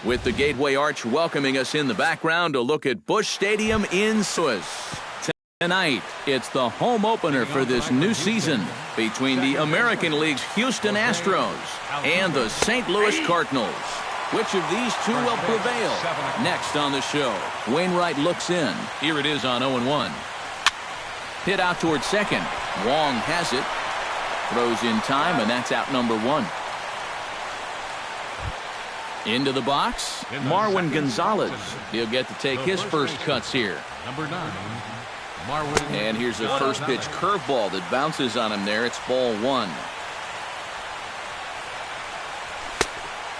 With the Gateway Arch welcoming us in the background to look at Busch Stadium in St. Tonight, it's the home opener for this new season between the American League's Houston Astros and the St. Louis Cardinals. Which of these two will prevail? Next on the show, Wainwright looks in. Here it is on 0-1. Hit out towards second. Wong has it. Throws in time, and that's out number one. Into the box, Marwin Gonzalez. He'll get to take his first cuts here. Number 9, Marwin. And here's a first pitch curveball that bounces on him there. It's ball one.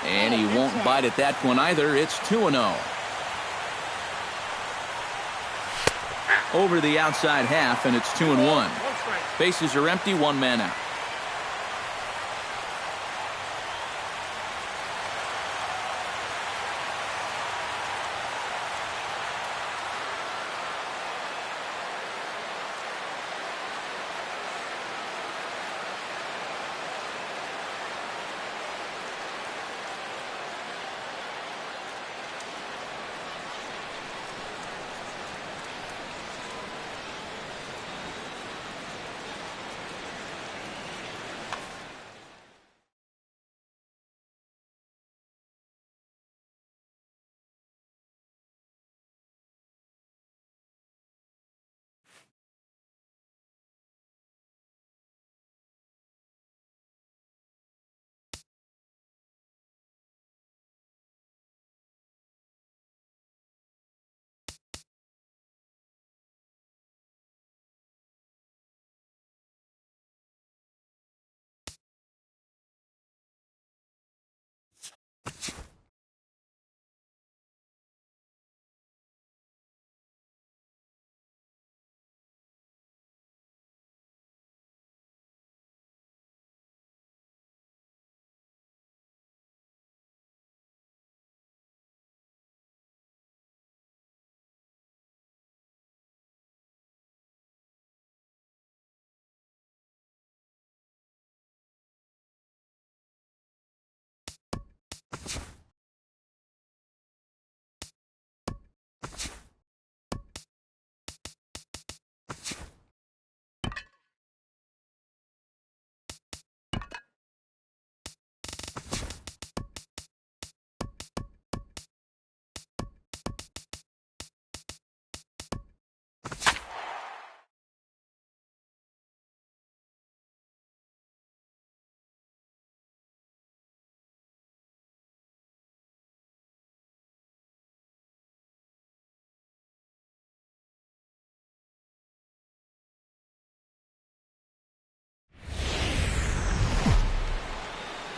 And he won't bite at that one either. It's 2-0. Over the outside half, and it's 2-1. Bases are empty, one man out.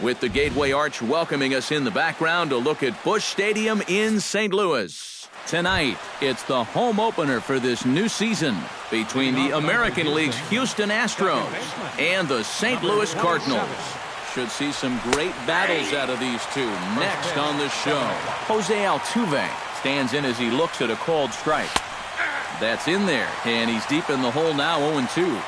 With the Gateway Arch welcoming us in the background to look at Busch Stadium in St. Louis. Tonight, it's the home opener for this new season between the American League's Houston Astros and the St. Louis Cardinals. Should see some great battles out of these two next on the show. Jose Altuve stands in as he looks at a called strike. That's in there, and he's deep in the hole now, 0-2.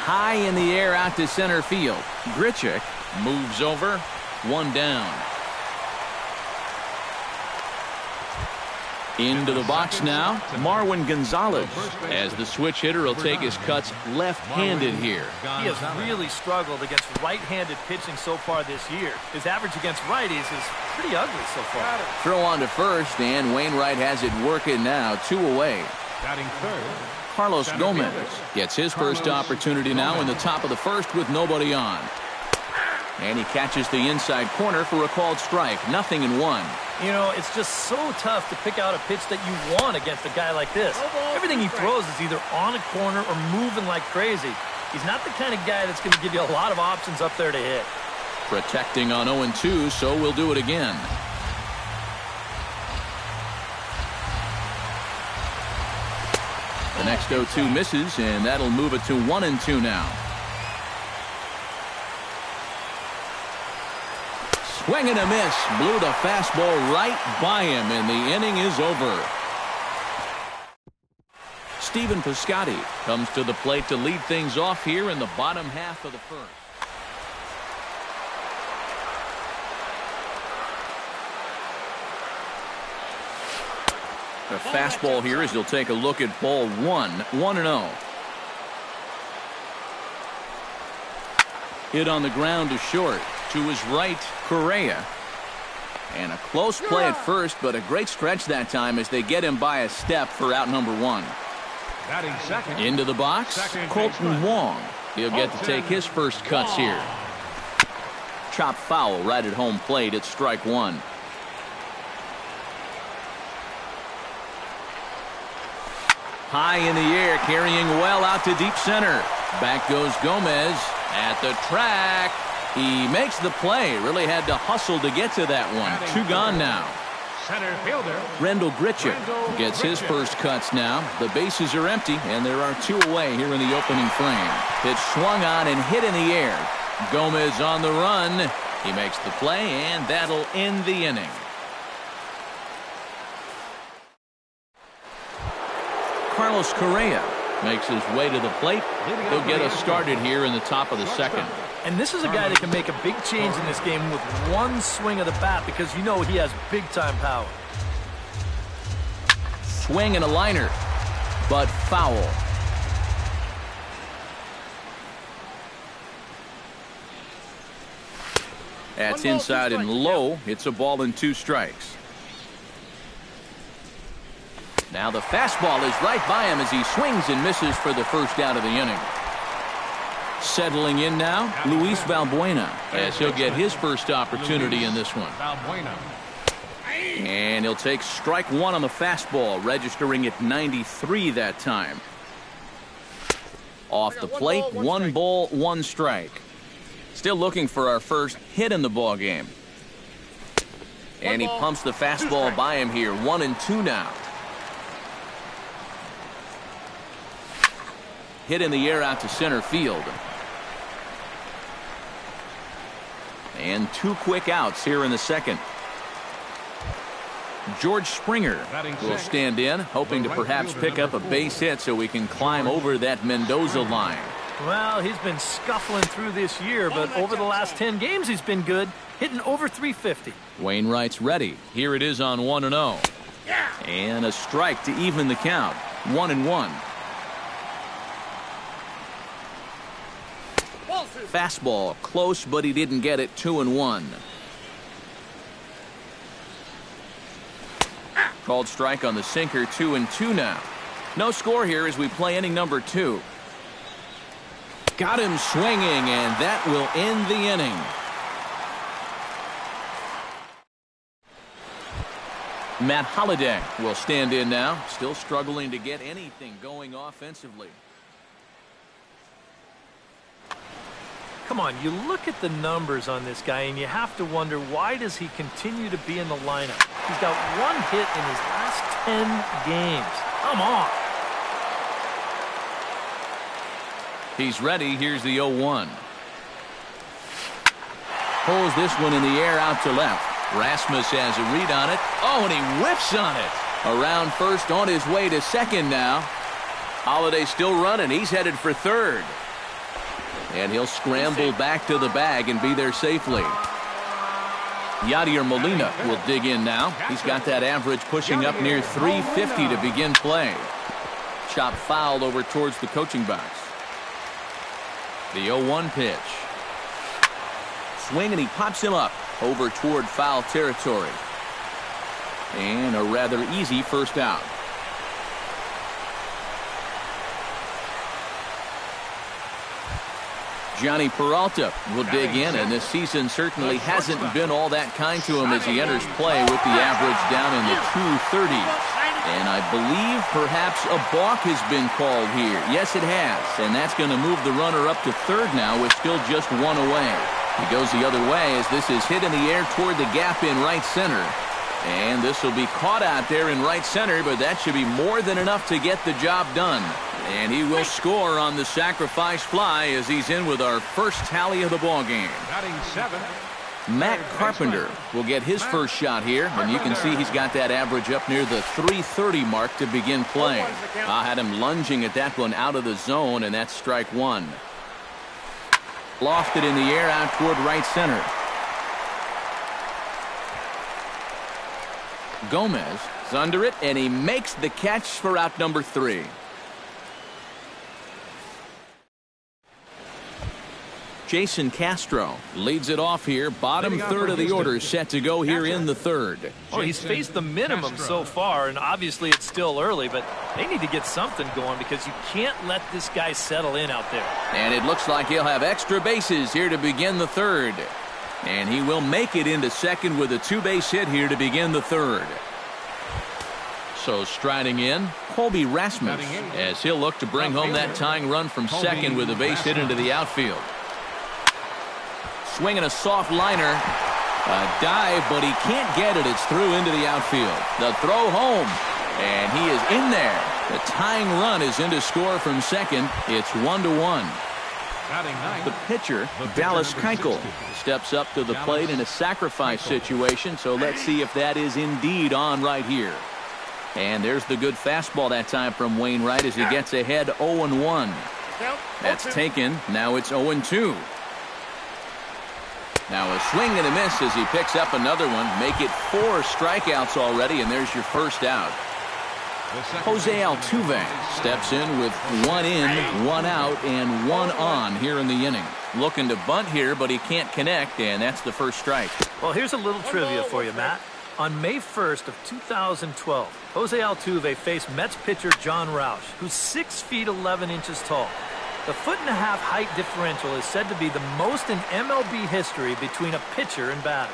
High in the air out to center field. Grichuk moves over. One down. Into the box now, Marwin Gonzalez. As the switch hitter will take his cuts left-handed here. He has really struggled against right-handed pitching so far this year. His average against righties is pretty ugly so far. Throw on to first, and Wainwright has it working now, 2 away. Batting third, Carlos Gomez gets his first opportunity now in the top of the first with nobody on. And he catches the inside corner for a called strike. 0-1. You know, it's just so tough to pick out a pitch that you want against a guy like this. Everything he throws is either on a corner or moving like crazy. He's not the kind of guy that's going to give you a lot of options up there to hit. Protecting on 0-2, so we'll do it again. The next 0-2 misses, and that'll move it to 1-2 now. Swing and a miss. Blew the fastball right by him, and the inning is over. Stephen Piscotty comes to the plate to lead things off here in the bottom half of the first. The fastball here as he'll take a look at ball one. 1-0. Hit on the ground to short. To his right, Correa. And a close play at first, but a great stretch that time as they get him by a step for out number one. Batting second. Into the box, Colton Wong. He'll get to take his first cuts here. Chop foul right at home plate at strike one. High in the air, carrying well out to deep center. Back goes Gomez at the track. He makes the play. Really had to hustle to get to that one. Two gone now. Center fielder Rendell Gritchick gets his first cuts now. The bases are empty, and there are two away here in the opening frame. Pitch swung on and hit in the air. Gomez on the run. He makes the play, and that'll end the inning. Carlos Correa makes his way to the plate. He'll get us started here in the top of the second. And this is a guy that can make a big change in this game with one swing of the bat because you know he has big-time power. Swing and a liner, but foul. That's inside and low. It's a ball and two strikes. Now the fastball is right by him as he swings and misses for the first out of the inning. Settling in now, Luis Valbuena, as he'll get his first opportunity in this one. And he'll take strike one on the fastball, registering at 93 that time. Off the plate, 1 ball, 1 strike. Still looking for our first hit in the ball game. And he pumps the fastball by him here. 1-2 now. Hit in the air out to center field. And 2 quick outs here in the second. George Springer will stand in, hoping to perhaps pick up a base hit so we can climb over that Mendoza line. Well, he's been scuffling through this year, but over the last 10 games he's been good, hitting over 350. Wainwright's ready. Here it is on 1-0. And a strike to even the count. 1-1. Fastball close, but he didn't get it. 2-1. Called strike on the sinker. 2-2 now. No score here as we play inning number 2. Got him swinging, and that will end the inning. Matt Holliday will stand in now, still struggling to get anything going offensively. Come on, you look at the numbers on this guy and you have to wonder, why does he continue to be in the lineup? He's got 1 hit in his last 10 games. Come on. He's ready. Here's the 0-1. Pulls this one in the air out to left. Rasmus has a read on it. Oh, and he whiffs on it. Around first, on his way to second now. Holliday still running. He's headed for third. And he'll scramble back to the bag and be there safely. Yadier Molina will dig in now. He's got that average pushing up near 350 to begin play. Chop foul over towards the coaching box. The 0-1 pitch. Swing and he pops him up over toward foul territory. And a rather easy first out. Johnny Peralta will dig in, and this season certainly hasn't been all that kind to him as he enters play with the average down in the 230s. And I believe perhaps a balk has been called here. Yes, it has, and that's going to move the runner up to third now with still just 1 away. He goes the other way as this is hit in the air toward the gap in right center. And this will be caught out there in right center, but that should be more than enough to get the job done. And he will score on the sacrifice fly as he's in with our first tally of the ball game. Batting 7. Matt Carpenter will get his first shot here, and you can see he's got that average up near the 330 mark to begin play. I had him lunging at that one out of the zone, and that's strike 1. Lofted in the air out toward right center. Gomez is under it, and he makes the catch for out number 3. Jason Castro leads it off here. Bottom third of the order set to go here in the third. Well, he's faced the minimum so far, and obviously it's still early, but they need to get something going because you can't let this guy settle in out there. And it looks like he'll have extra bases here to begin the third. And he will make it into second with a 2-base hit here to begin the third. So striding in, Colby Rasmus, as he'll look to bring home that tying run from second with a base hit into the outfield. Swinging a soft liner. A dive, but he can't get it. It's through into the outfield. The throw home, and he is in there. The tying run is in to score from second. It's 1-1. The pitcher, Dallas Keuchel, steps up to the plate in a sacrifice situation, so let's see if that is indeed on right here. And there's the good fastball that time from Wainwright as he gets ahead 0-1. That's taken. Now it's 0-2. Now a swing and a miss as he picks up another one. Make it 4 strikeouts already, and there's your first out. Jose Altuve steps in with 1 in, 1 out, and 1 on here in the inning. Looking to bunt here, but he can't connect, and that's the first strike. Well, here's a little trivia for you, Matt. On May 1st of 2012, Jose Altuve faced Mets pitcher John Roush, who's 6 feet 11 inches tall. The 1.5-foot height differential is said to be the most in MLB history between a pitcher and batter.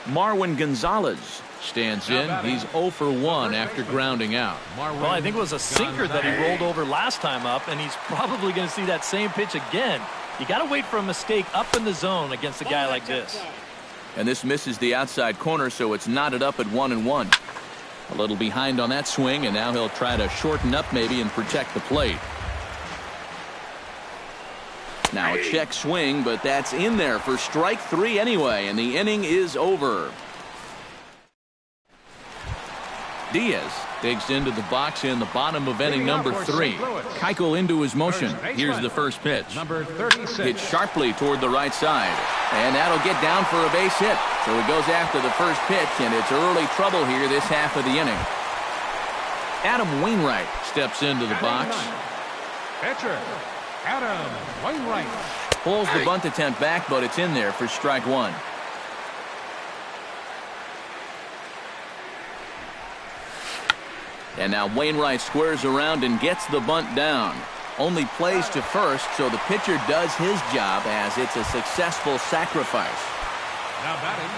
Marwin Gonzalez stands in. He's 0 for 1 after grounding out. Well, I think it was a sinker that he rolled over last time up, and he's probably going to see that same pitch again. You got to wait for a mistake up in the zone against a guy like this. And this misses the outside corner, so it's knotted up at 1-1. A little behind on that swing, and now he'll try to shorten up maybe and protect the plate. Now a check swing, but that's in there for strike 3 anyway, and the inning is over. Diaz digs into the box in the bottom of inning number 3. Keuchel into his motion. Here's the first pitch. Hits sharply toward the right side, and that'll get down for a base hit. So he goes after the first pitch, and it's early trouble here this half of the inning. Adam Wainwright steps into the box. Pitcher, Adam Wainwright. Pulls the bunt attempt back, but it's in there for strike 1. And now Wainwright squares around and gets the bunt down. Only plays to first, so the pitcher does his job as it's a successful sacrifice.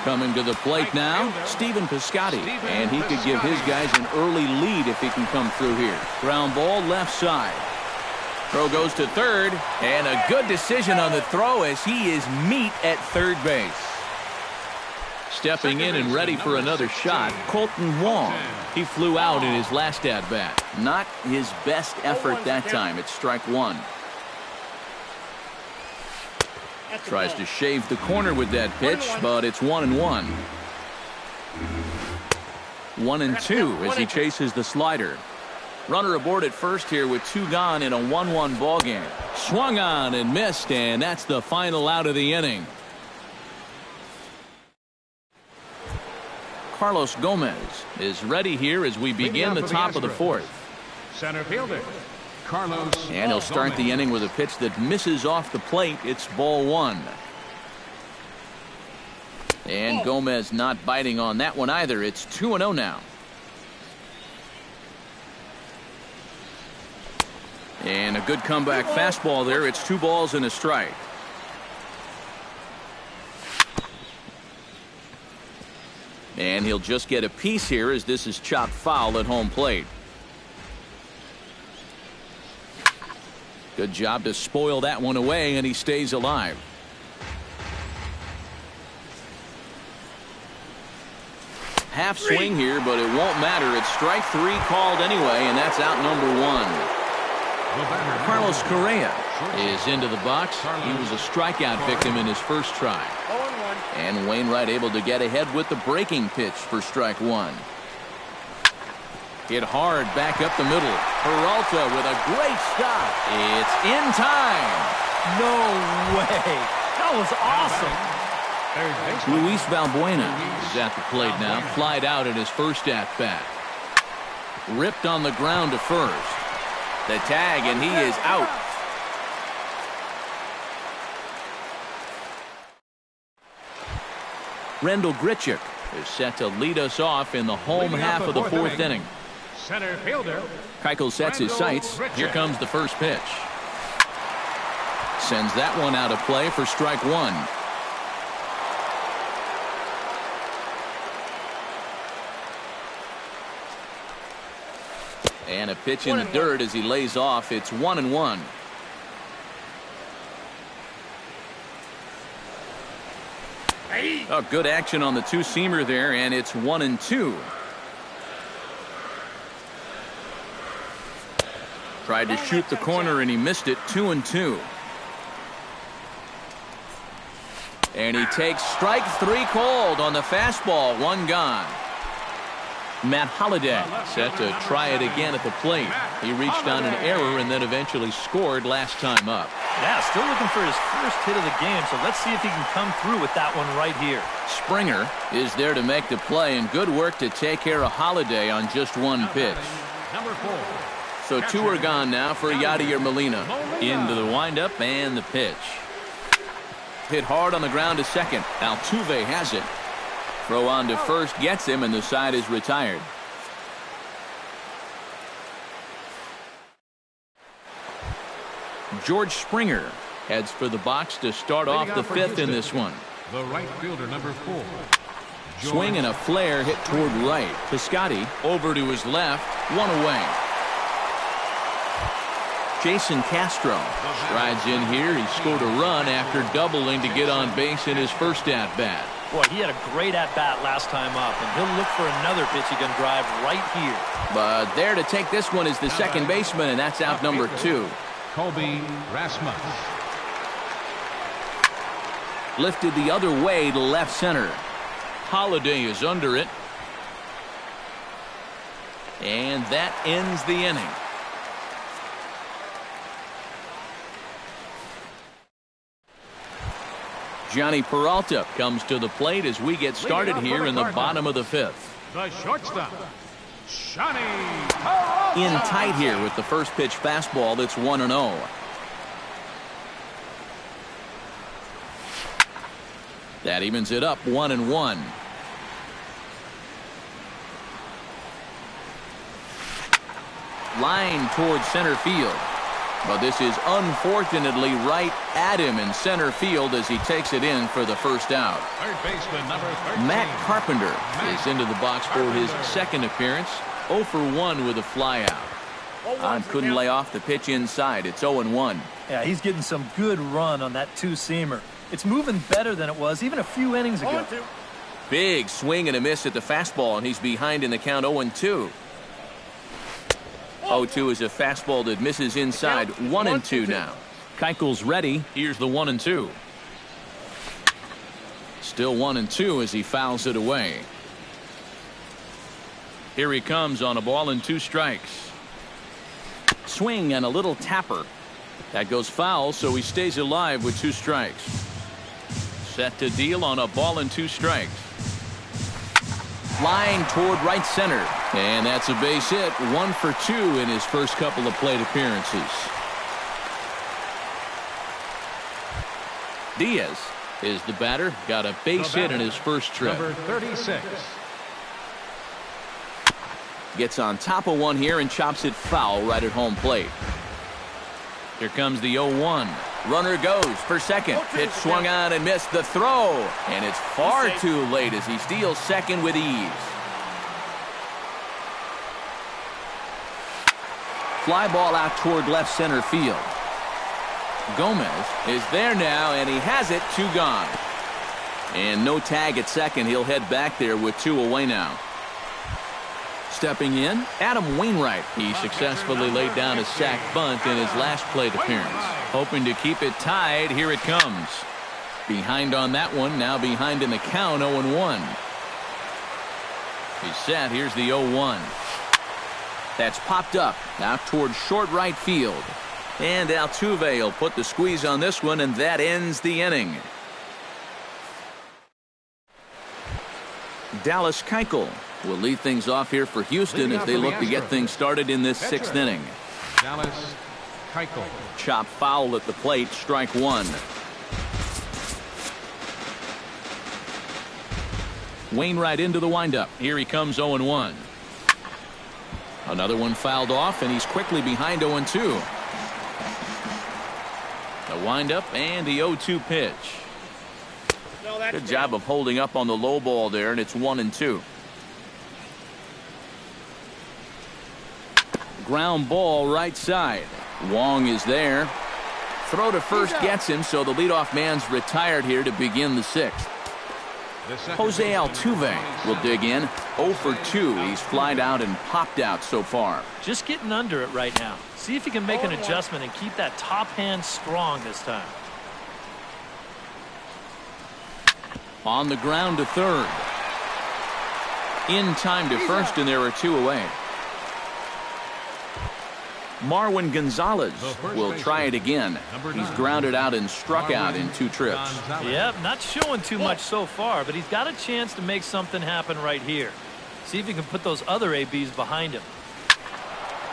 Coming to the plate now, Stephen Piscotty. And he could give his guys an early lead if he can come through here. Ground ball left side. Throw goes to third, and a good decision on the throw as he is meat at third base. Stepping in and ready for another shot, Colton Wong. He flew out in his last at-bat. Not his best effort that time. It's strike 1. Tries to shave the corner with that pitch, but it's 1-1. 1-2 as he chases the slider. Runner aboard at first here with 2 gone in a 1-1 ball game. Swung on and missed, and that's the final out of the inning. Carlos Gomez is ready here as we begin the top of the 4th. Center fielder, Carlos. And he'll start the inning with a pitch that misses off the plate. It's ball 1. And Gomez not biting on that one either. It's 2-0 now. And a good comeback fastball there. It's 2 balls and a strike. And he'll just get a piece here as this is chopped foul at home plate. Good job to spoil that one away, and he stays alive. Half swing here, but it won't matter. It's strike 3 called anyway, and that's out number 1. Carlos Correa is into the box. He was a strikeout victim in his first try. And Wainwright able to get ahead with the breaking pitch for strike 1. Hit hard back up the middle. Peralta with a great stop. It's in time. No way. That was awesome. Third baseman. Luis Valbuena is at the plate now. Flied out in his first at-bat. Ripped on the ground to first. The tag, and he is out. Rendell Grichuk is set to lead us off in the home half of the fourth inning. Center fielder. Keuchel sets his sights. Here comes the first pitch. Sends that one out of play for strike one. And a pitch in the dirt as he lays off. It's 1-1. Oh, good action on the two-seamer there, and it's 1-2. Tried to shoot the corner, and he missed it. 2-2. And he takes strike three cold on the fastball. One gone. Matt Holliday set to try it again at the plate. He reached on an error and then eventually scored last time up. Yeah, still looking for his first hit of the game, so let's see if he can come through with that one right here. Springer is there to make the play, and good work to take care of Holliday on just one pitch. Number 4. So two are gone now for Yadier Molina. Into the windup and the pitch. Hit hard on the ground to second. Altuve has it. Throw on to first gets him, and the side is retired. George Springer heads for the box to start off the fifth in this one. The right fielder, number 4. Swing and a flare hit toward right. Piscotty over to his left. One away. Jason Castro strides in here. He scored a run after doubling to get on base in his first at-bat. Boy, he had a great at-bat last time up, and he'll look for another pitch he can drive right here. But there to take this one is the second baseman, and that's out number 2. Colby Rasmus. Lifted the other way to left center. Holliday is under it. And that ends the inning. Johnny Peralta comes to the plate as we get started here in the bottom of the fifth. The shortstop, Johnny In tight here with the first pitch fastball that's 1-0. That evens it up 1-1. Line towards center field. But this is unfortunately right at him in center field as he takes it in for the first out. Third baseman, number 13. Matt Carpenter is into the box for his second appearance. 0 for 1 with a flyout. Couldn't lay off the pitch inside. It's 0-1. Yeah, he's getting some good run on that two-seamer. It's moving better than it was even a few innings ago. Big swing and a miss at the fastball, and he's behind in the count 0-2. 0-2 is a fastball that misses inside. 1-2 now. Keuchel's ready. Here's the 1-2. Still 1-2 as he fouls it away. Here he comes on a ball and 2 strikes. Swing and a little tapper. That goes foul, so he stays alive with 2 strikes. Set to deal on a ball and 2 strikes. Line toward right center. And that's a base hit. 1 for 2 in his first couple of plate appearances. Diaz is the batter. Got a base hit in his first trip. Number 36. Gets on top of one here and chops it foul right at home plate. Here comes the 0-1. Runner goes for second. Pitch swung on and missed the throw. And it's far too late as he steals second with ease. Fly ball out toward left center field. Gomez is there now, and he has it. 2 gone. And no tag at second. He'll head back there with 2 away now. Stepping in, Adam Wainwright. He successfully laid down a sac bunt in his last plate appearance. Hoping to keep it tied. Here it comes. Behind on that one. Now behind in the count. 0-1. He's set. Here's the 0-1. That's popped up out toward short right field. And Altuve will put the squeeze on this one, and that ends the inning. Dallas Keuchel will lead things off here for Houston as they look to get things started in this sixth inning. Dallas Keuchel. Chop foul at the plate, strike one. Wainwright into the windup. Here he comes 0-1. Another one fouled off, and he's quickly behind 0-2. The windup and the 0-2 pitch. Good job of holding up on the low ball there, and it's 1-2. Ground ball right side. Wong is there. Throw to first gets him, so the leadoff man's retired here to begin the sixth. Jose Altuve will dig in. 0 for 2. He's flied out and popped out so far. Just getting under it right now. See if he can make an adjustment and keep that top hand strong this time. On the ground to third. In time to first, and there are two away. Marwin Gonzalez will try it again. He's grounded out and struck out in 2 trips. Yep, not showing too much so far, but he's got a chance to make something happen right here. See if he can put those other ABs behind him.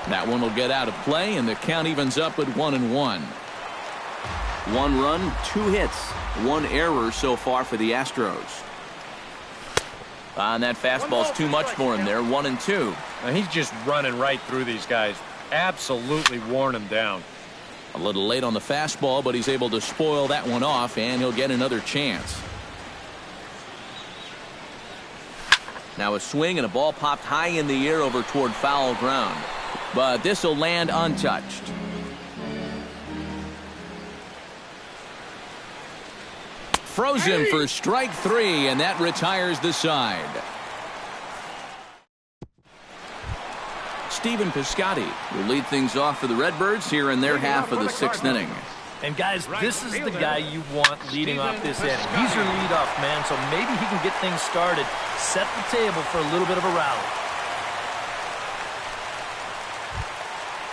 That one will get out of play, and the count evens up at 1-1. 1 run, 2 hits, 1 error so far for the Astros. And that fastball's too much for him there. 1-2. Now he's just running right through these guys. Absolutely worn him down. A little late on the fastball, but he's able to spoil that one off, and he'll get another chance. Now a swing, and a ball popped high in the air over toward foul ground. But this will land untouched. Frozen for strike 3, and that retires the side. Stephen Piscotty will lead things off for the Redbirds here in their half of the 6th inning. And guys, this is the guy you want leading off this inning. He's your leadoff man, so maybe he can get things started, set the table for a little bit of a rally.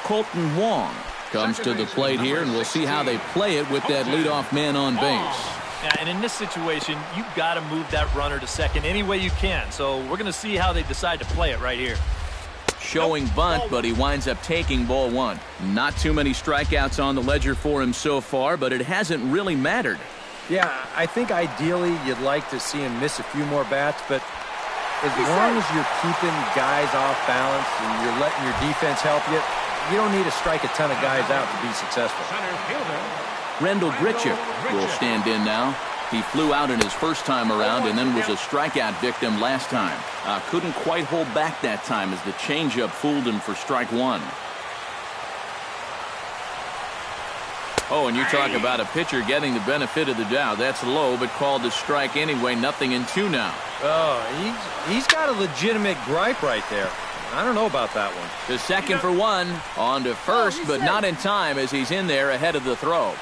Colton Wong comes to the plate here, and we'll see how they play it with that leadoff man on base. Yeah, and in this situation, you've got to move that runner to second any way you can. So we're going to see how they decide to play it right here. Showing bunt, but he winds up taking ball 1. Not too many strikeouts on the ledger for him so far, but it hasn't really mattered. Yeah, I think ideally you'd like to see him miss a few more bats, but as long as you're keeping guys off balance and you're letting your defense help you, you don't need to strike a ton of guys out to be successful. Rendell Grichuk will stand in now. He flew out in his first time around and then was a strikeout victim last time. Couldn't quite hold back that time as the changeup fooled him for strike 1. Oh, and you talk about a pitcher getting the benefit of the doubt. That's low, but called a strike anyway. 0-2 now. Oh, he's got a legitimate gripe right there. I don't know about that one. To second for 1. On to first, but not in time as he's in there ahead of the throw.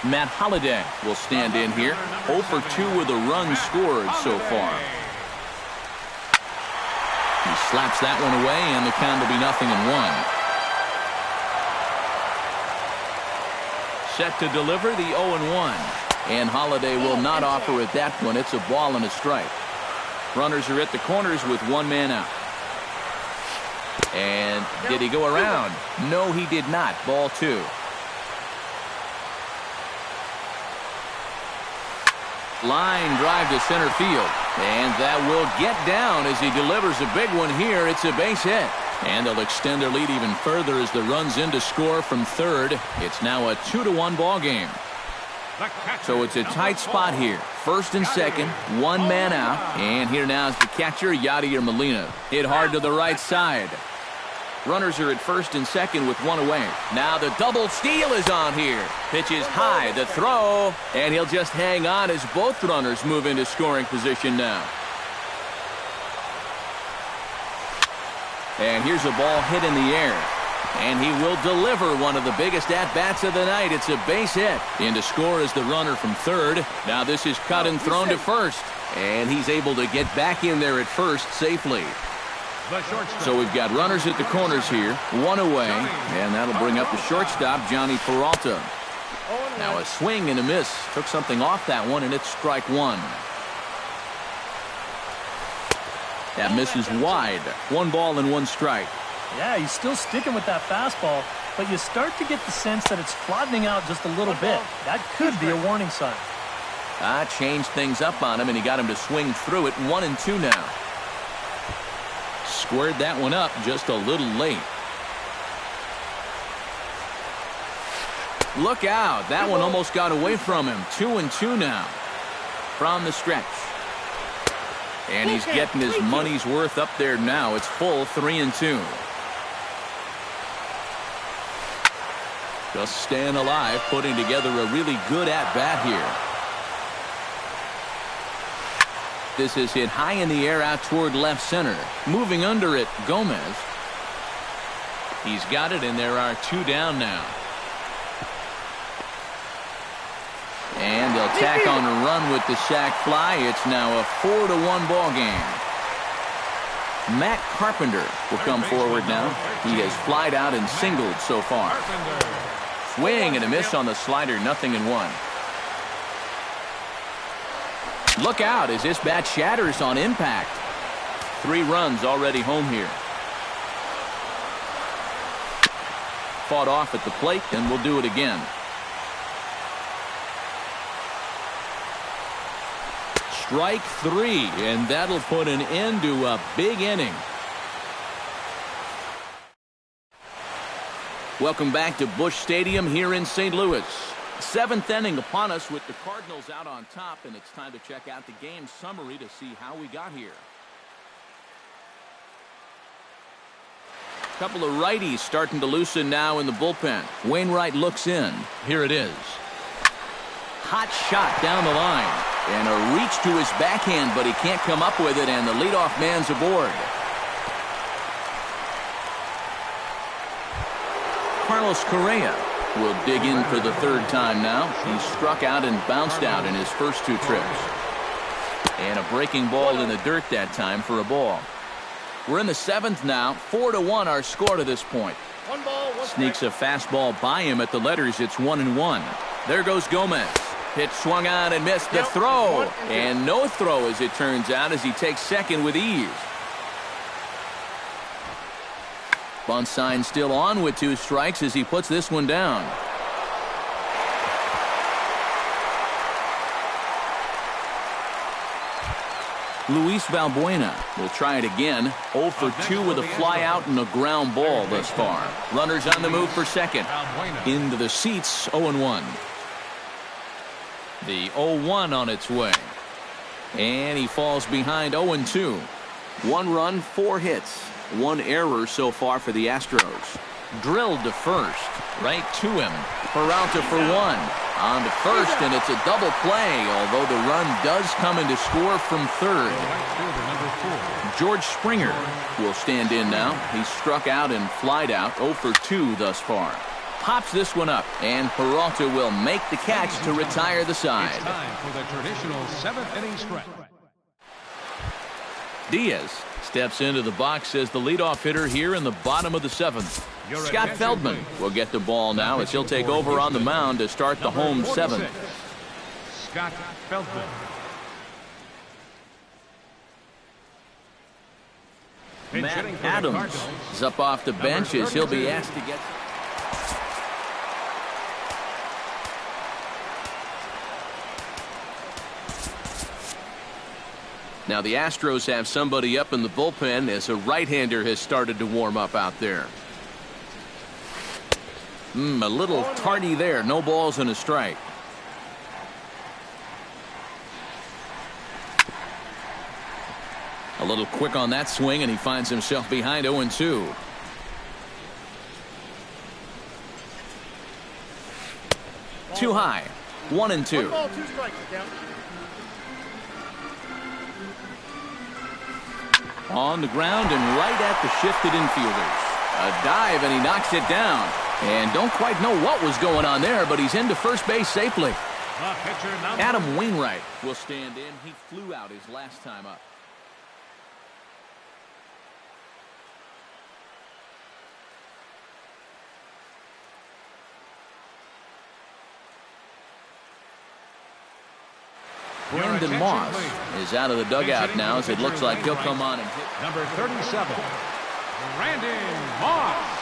Matt Holliday will stand in here. 0 for 2 with a run scored so far. He slaps that one away, and the count will be 0-1. Set to deliver the 0-1. And Holliday will not offer at that one. It's a ball and a strike. Runners are at the corners with 1 man out. And did he go around? No, he did not. Ball 2. Line drive to center field. And that will get down as he delivers a big one here. It's a base hit. And they'll extend their lead even further as the runs in to score from third. It's now a 2-1 ball game. So it's a tight spot here. First and second, 1 man out. And here now is the catcher, Yadier Molina. Hit hard to the right side. Runners are at first and second with 1 away. Now the double steal is on here. Pitch is high, the throw, and he'll just hang on as both runners move into scoring position now. And here's a ball hit in the air. And he will deliver one of the biggest at-bats of the night. It's a base hit. In to score is the runner from third. Now this is cut and thrown to first. And he's able to get back in there at first safely. So we've got runners at the corners here, 1 away, and that'll bring up the shortstop, Johnny Peralta. Now a swing and a miss. Took something off that one, and it's strike 1. That misses wide. 1 ball and 1 strike. Yeah, he's still sticking with that fastball, but you start to get the sense that it's flattening out just a little bit. That could be a warning sign. Changed things up on him, and he got him to swing through it. 1-2 now. Squared that one up just a little late. Look out. That one almost got away from him. 2-2 now from the stretch. And he's getting his money's worth up there now. It's full 3-2. Just staying alive, putting together a really good at-bat here. This is hit high in the air out toward left center. Moving under it, Gomez. He's got it, and there are 2 down now. And they'll tack on a run with the sac fly. It's now a 4-1 ball game. Matt Carpenter will come forward now. He has flied out and singled so far. Swing and a miss on the slider, 0-1. Look out as this bat shatters on impact. 3 runs already home here. Fought off at the plate, and we'll do it again. Strike 3, and that'll put an end to a big inning. Welcome back to Busch Stadium here in St. Louis. 7th inning upon us with the Cardinals out on top, and it's time to check out the game summary to see how we got here. A couple of righties starting to loosen now in the bullpen. Wainwright looks in. Here it is. Hot shot down the line. And a reach to his backhand, but he can't come up with it, and the leadoff man's aboard. Carlos Correa will dig in for the 3rd time now. He struck out and bounced out in his first 2 trips. And a breaking ball in the dirt that time for a ball. We're in the 7th now. 4-1 our score to this point. Sneaks a fastball by him at the letters. It's 1-1. There goes Gomez. Pitch swung on and missed the throw. And no throw, as it turns out, as he takes second with ease. Bunt sign still on with 2 strikes as he puts this one down. Luis Valbuena will try it again. 0 for 2 with a fly out and a ground ball thus far. Runners on the move for second. Into the seats, 0-1. The 0-1 on its way. And he falls behind 0-2. 1 run, 4 hits. 1 error so far for the Astros. Drilled to first. Right to him. Peralta for 1. On to first, and it's a double play, although the run does come in to score from 3rd. George Springer will stand in now. He's struck out and flied out. 0 for 2 thus far. Pops this one up, and Peralta will make the catch to retire the side. It's time for the traditional 7th inning stretch. Diaz steps into the box as the leadoff hitter here in the bottom of the 7th. Scott Feldman will get the ball now as he'll take over on the mound to start the home 7th. Scott Feldman. Matt Adams is up off the bench as he'll be asked to get... Now the Astros have somebody up in the bullpen as a right-hander has started to warm up out there. A little tardy there. No balls and a strike. A little quick on that swing, and he finds himself behind 0-2. Too high. 1-2. On the ground and right at the shifted infielders. A dive, and he knocks it down. And don't quite know what was going on there, but he's into first base safely. Adam Wainwright will stand in. He flew out his last time up. Brandon Moss is out of the dugout now, as it looks like he'll come on and hit. Number 37, Brandon Moss.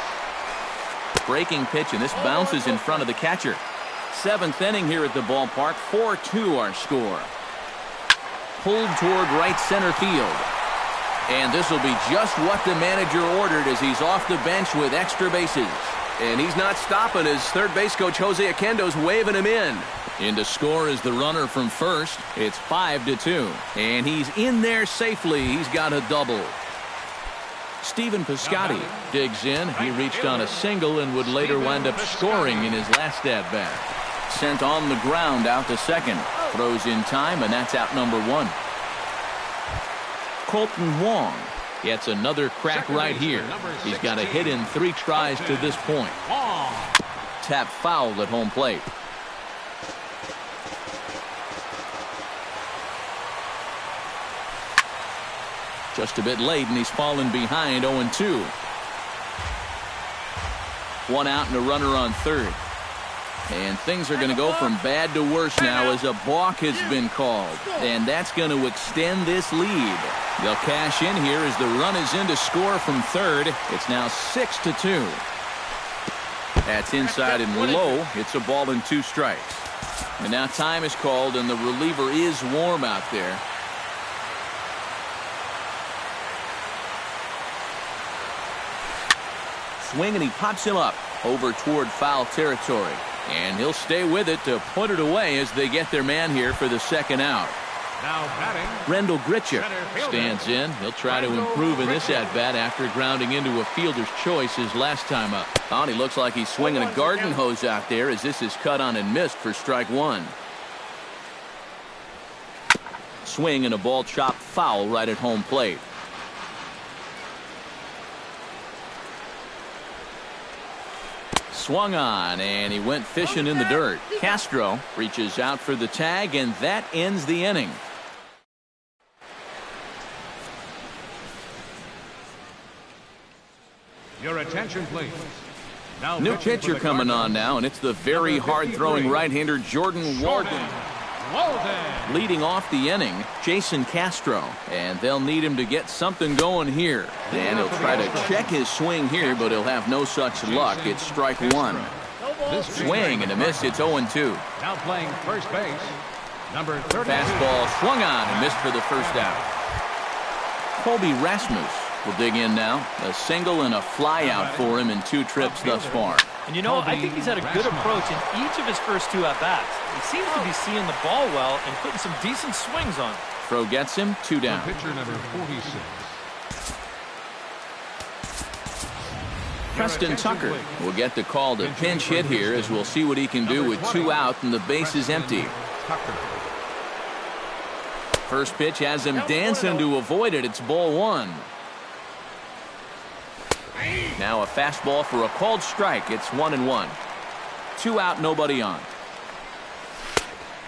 Breaking pitch, and this bounces in front of the catcher. Seventh inning here at the ballpark. 4-2 our score. Pulled toward right center field. And this will be just what the manager ordered, as he's off the bench with extra bases. And he's not stopping, as third base coach Jose Oquendo's waving him in. In to score is the runner from first. It's 5-2. And he's in there safely. He's got a double. Stephen Piscotty digs in. He reached on a single and would later wind up scoring in his last at-bat. Sent on the ground out to second. Throws in time, and that's out number one. Colton Wong gets another crack right here. He's got a hit in 3 tries to this point. Tap foul at home plate. Just a bit late, and he's fallen behind 0-2. 1 out and a runner on third. And things are going to go from bad to worse now, as a balk has been called. And that's going to extend this lead. They'll cash in here as the run is in to score from third. It's now 6-2. That's inside and low. It's a ball and 2 strikes. And now time is called, and the reliever is warm out there. Swing, and he pops him up over toward foul territory. And he'll stay with it to put it away as they get their man here for the second out. Now batting, Rendell Gritcher stands in. He'll try to improve in this at-bat after grounding into a fielder's choice his last time up. Oh, and he looks like he's swinging a garden hose out there, as this is cut on and missed for strike one. Swing, and a ball chopped foul right at home plate. Swung on, and he went fishing in the dirt. Castro reaches out for the tag, and that ends the inning. your attention, please. Now New pitcher coming on now, and it's the very hard-throwing right-hander Jordan Walden. Leading off the inning, Jason Castro, and they'll need him to get something going here. And he'll try to check his swing here, but he'll have no such luck. It's strike one. Swing and a miss. It's 0-2. Now playing first base, number 30. Fastball swung on and missed for the first out. Colby Rasmus will dig in now. A single and a fly out for him in 2 trips thus far. And you know, I think he's had a good approach in each of his first 2 at-bats. He seems to be seeing the ball well and putting some decent swings on it. Throw gets him, 2 down. Pitcher number 46. Preston Tucker will get the call to pinch hit here, as we'll see what he can do with 2 out and the base is empty. First pitch has him dancing to avoid it. It's ball 1. Now a fastball for a called strike. It's 1-1. 2 out, nobody on.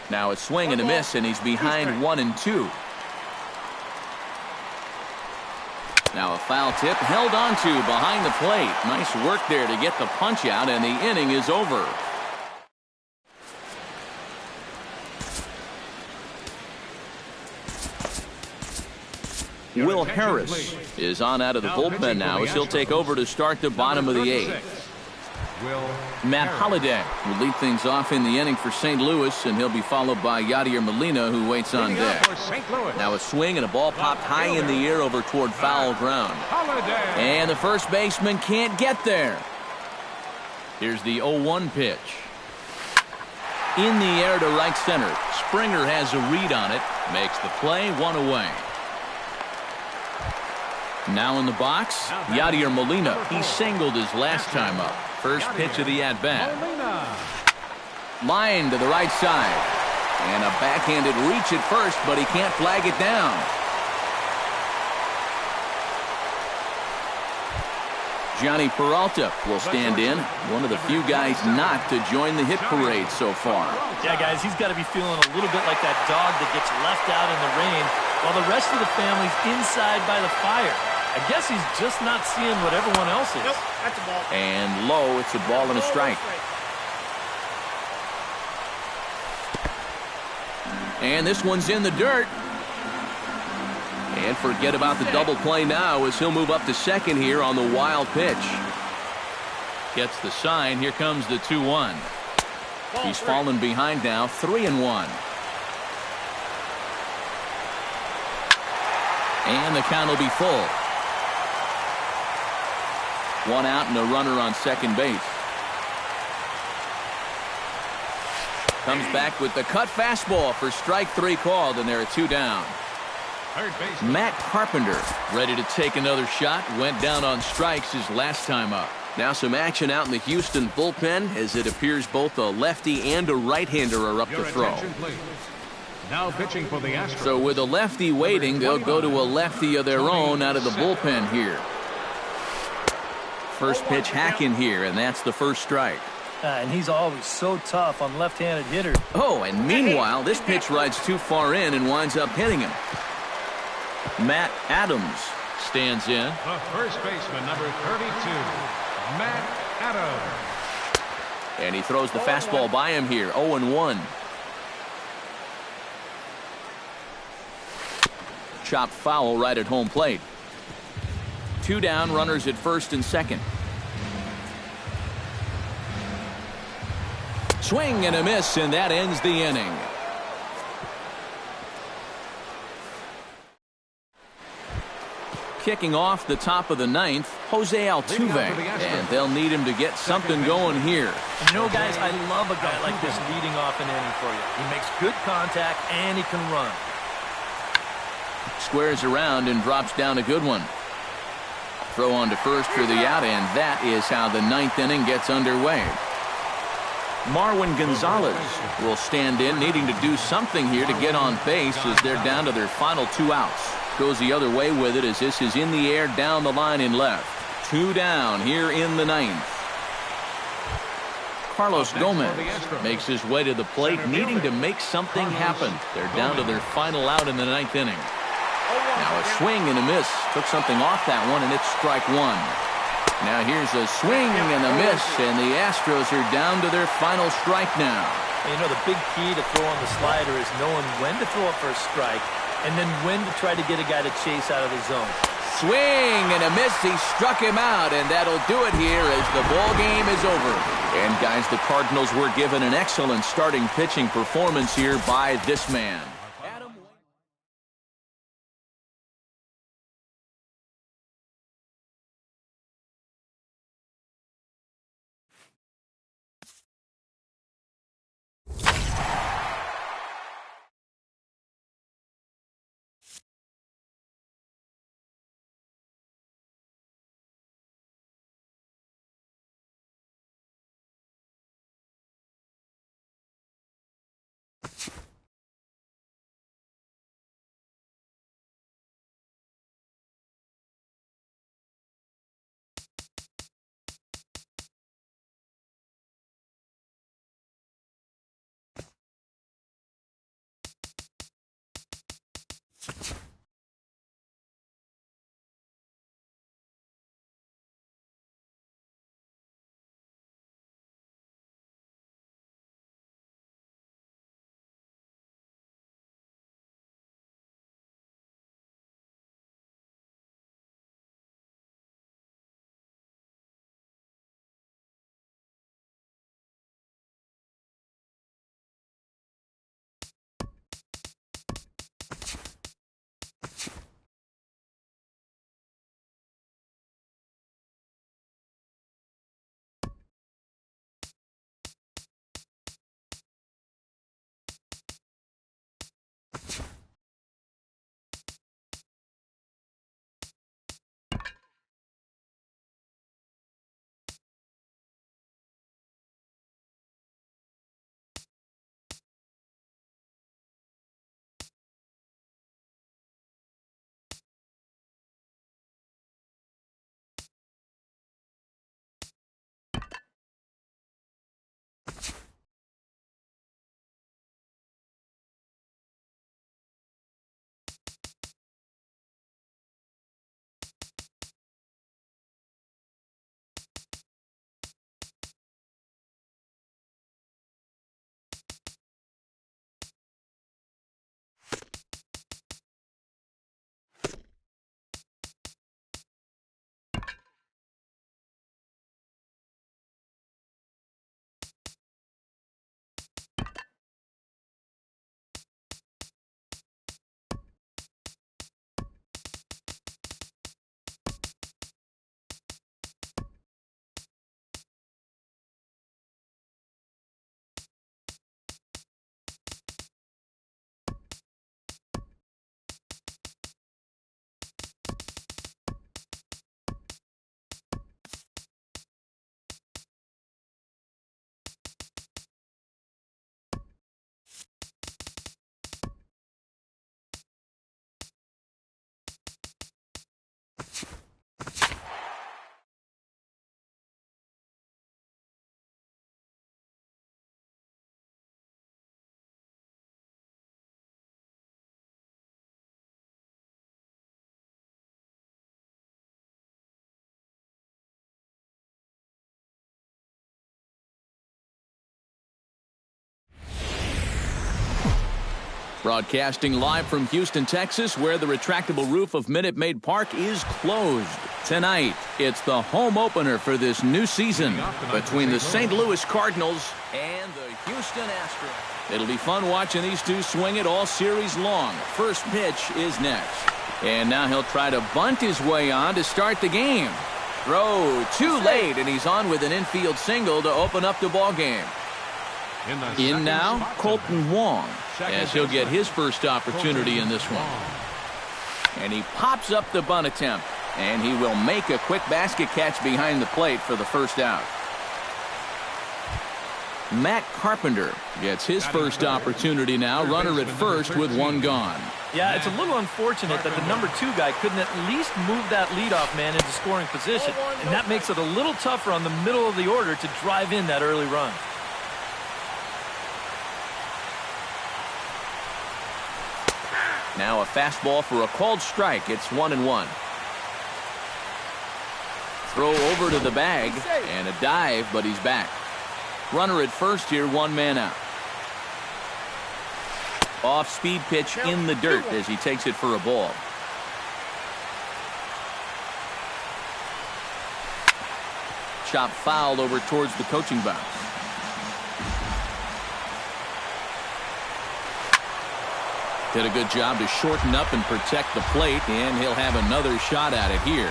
Now a swing and a miss, and he's behind 1-2. Now a foul tip held onto behind the plate. Nice work there to get the punch out, and the inning is over. Will Harris is on out of the bullpen now, as he'll take over to start the bottom of the 8th. Matt Holliday will lead things off in the inning for St. Louis, and he'll be followed by Yadier Molina, who waits on deck. Now a swing, and a ball popped high in the air over toward foul ground. And the first baseman can't get there. Here's the 0-1 pitch. In the air to right center. Springer has a read on it. Makes the play, 1 away. Now in the box, Yadier Molina. He singled his last time up. First pitch of the at-bat. Line to the right side. And a backhanded reach at first, but he can't flag it down. Johnny Peralta will stand in. One of the few guys not to join the hit parade so far. Yeah, guys, he's got to be feeling a little bit like that dog that gets left out in the rain while the rest of the family's inside by the fire. I guess he's just not seeing what everyone else is. Nope, that's a ball. And low, it's a ball and a strike. And this one's in the dirt. And forget about the double play now as he'll move up to second here on the wild pitch. Gets the sign. Here comes the 2-1. He's fallen behind now, 3-1. And the count will be full. One out and a runner on second base. Comes back with the cut fastball for strike 3 called, and there are 2 down. Third base. Matt Carpenter ready to take another shot. Went down on strikes his last time up. Now some action out in the Houston bullpen as it appears both a lefty and a right-hander are up Your to throw. attention, please. Now pitching for the Astros. So with a lefty waiting, they'll go to a lefty of their own out of the bullpen here. First pitch hacking here, and that's the first strike. And he's always so tough on left-handed hitters. Oh, and meanwhile, this pitch rides too far in and winds up hitting him. Matt Adams stands in. The first baseman, number 32, Matt Adams. And he throws the fastball by him here, 0-1. Chopped foul right at home plate. 2 down, runners at first and second. Swing and a miss, and that ends the inning. Kicking off the top of the 9th, Jose Altuve, and they'll need him to get something going here. And you know, guys, I love a guy like this leading off an inning for you. He makes good contact, and he can run. Squares around and drops down a good one. Throw on to first for the out, and that is how the 9th inning gets underway. Marwin Gonzalez will stand in, needing to do something here to get on base as they're down to their final 2 outs. Goes the other way with it as this is in the air down the line in left. 2 down here in the 9th. Carlos Gomez makes his way to the plate, needing to make something happen. They're down to their final out in the 9th inning. Now a swing and a miss. Took something off that one, and it's strike 1. Now here's a swing and a miss, and the Astros are down to their final strike now. You know, the big key to throwing the slider is knowing when to throw it for a strike and then when to try to get a guy to chase out of the zone. Swing and a miss. He struck him out, and that'll do it here as the ball game is over. And guys, the Cardinals were given an excellent starting pitching performance here by this man. Broadcasting live from Houston, Texas, where the retractable roof of Minute Maid Park is closed. Tonight, it's the home opener for this new season between the St. Louis Cardinals and the Houston Astros. It'll be fun watching these two swing it all series long. First pitch is next. And now he'll try to bunt his way on to start the game. Throw too late, and he's on with an infield single to open up the ball game. In now, Colton Wong, as he'll get his first opportunity in this one. And he pops up the bunt attempt, and he will make a quick basket catch behind the plate for the first out. Matt Carpenter gets his first opportunity now, runner at first with one gone. Yeah, it's a little unfortunate that the number 2 guy couldn't at least move that leadoff man into scoring position, and that makes it a little tougher on the middle of the order to drive in that early run. Now a fastball for a called strike. It's 1-1. Throw over to the bag and a dive, but he's back. Runner at first here, one man out. Off-speed pitch in the dirt as he takes it for a ball. Chop fouled over towards the coaching box. Did a good job to shorten up and protect the plate, and he'll have another shot at it here.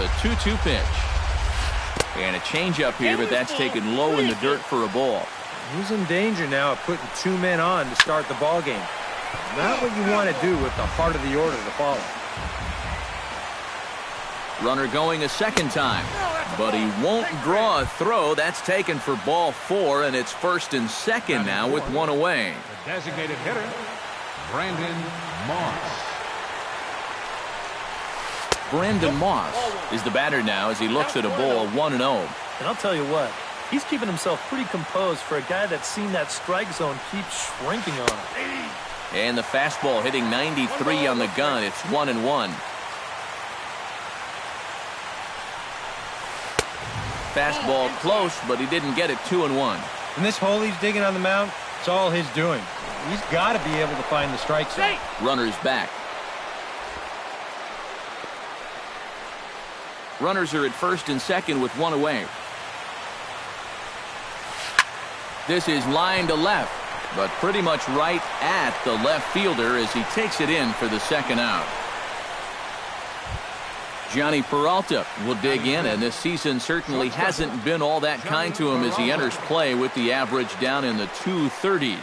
The 2-2 pitch. And a changeup here, but that's taken low in the dirt for a ball. He's in danger now of putting 2 men on to start the ball game. Not what you want to do with the heart of the order to follow. Runner going a second time, but he won't draw a throw. That's taken for ball 4, and it's first and second now with one away. The designated hitter, Brandon Moss. Brandon Moss is the batter now as he looks at a ball 1-0. And I'll tell you what, he's keeping himself pretty composed for a guy that's seen that strike zone keep shrinking on him. And the fastball hitting 93 on the gun. It's 1-1. Fastball close, but he didn't get it. 2-1. In this hole he's digging on the mound, it's all his doing. He's got to be able to find the strike zone. Runners back. Runners are at first and second with one away. This is line to left, but pretty much right at the left fielder as he takes it in for the second out. Johnny Peralta will dig in, and this season certainly hasn't been all that kind to him as he enters play with the average down in the 230s.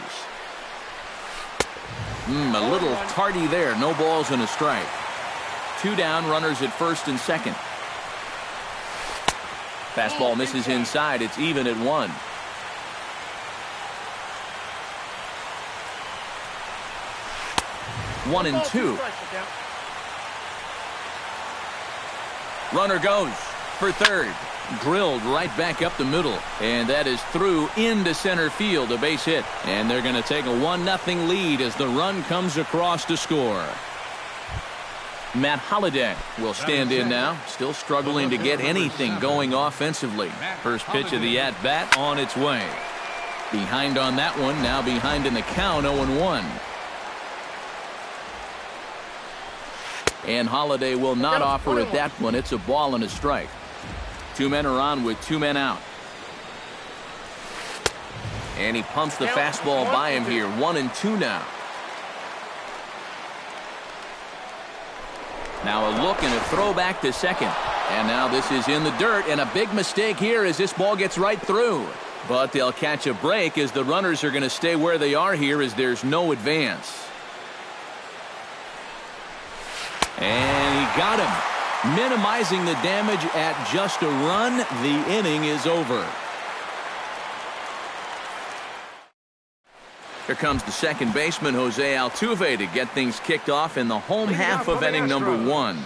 A little tardy there. No balls and a strike. 2 down, runners at first and second. Fastball misses inside. It's even at 1. One and 2. Runner goes for third. Drilled right back up the middle. And that is through into center field. A base hit. And they're going to take a 1-0 lead as the run comes across to score. Matt Holliday will stand in now. Still struggling to get anything going offensively. First pitch of the at-bat on its way. Behind on that one. Now behind in the count. 0-1. And Holliday will not offer at that one. It's a ball and a strike. 2 men are on with 2 men out. And he pumps the fastball by him here. 1-2 now. Now a look and a throw back to second. And now this is in the dirt, and a big mistake here as this ball gets right through. But they'll catch a break as the runners are going to stay where they are here as there's no advance. And he got him, minimizing the damage at just a run. The inning is over. Here comes the second baseman, Jose Altuve, to get things kicked off in the home half of inning number 1.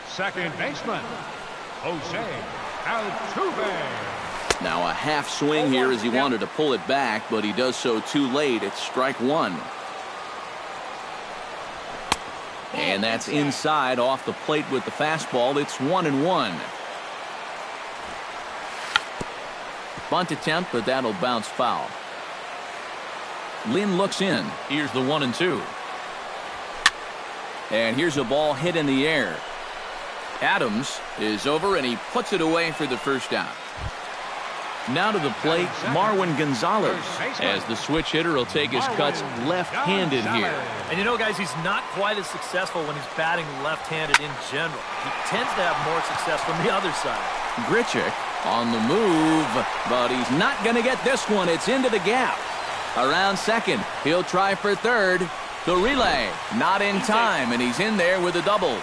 Second baseman, Jose Altuve. Now a half swing here as he wanted to pull it back, but he does so too late. It's strike 1. And that's inside off the plate with the fastball. It's 1-1. Bunt attempt, but that'll bounce foul. Lynn looks in. Here's the 1-2. And here's a ball hit in the air. Adams is over, and he puts it away for the first out. Now to the plate, Marwin Gonzalez, as the switch hitter will take his cuts left-handed here. And you know, guys, he's not quite as successful when he's batting left-handed in general. He tends to have more success from the other side. Grichuk on the move, but he's not going to get this one. It's into the gap. Around second, he'll try for third. The relay, not in time, and he's in there with a double.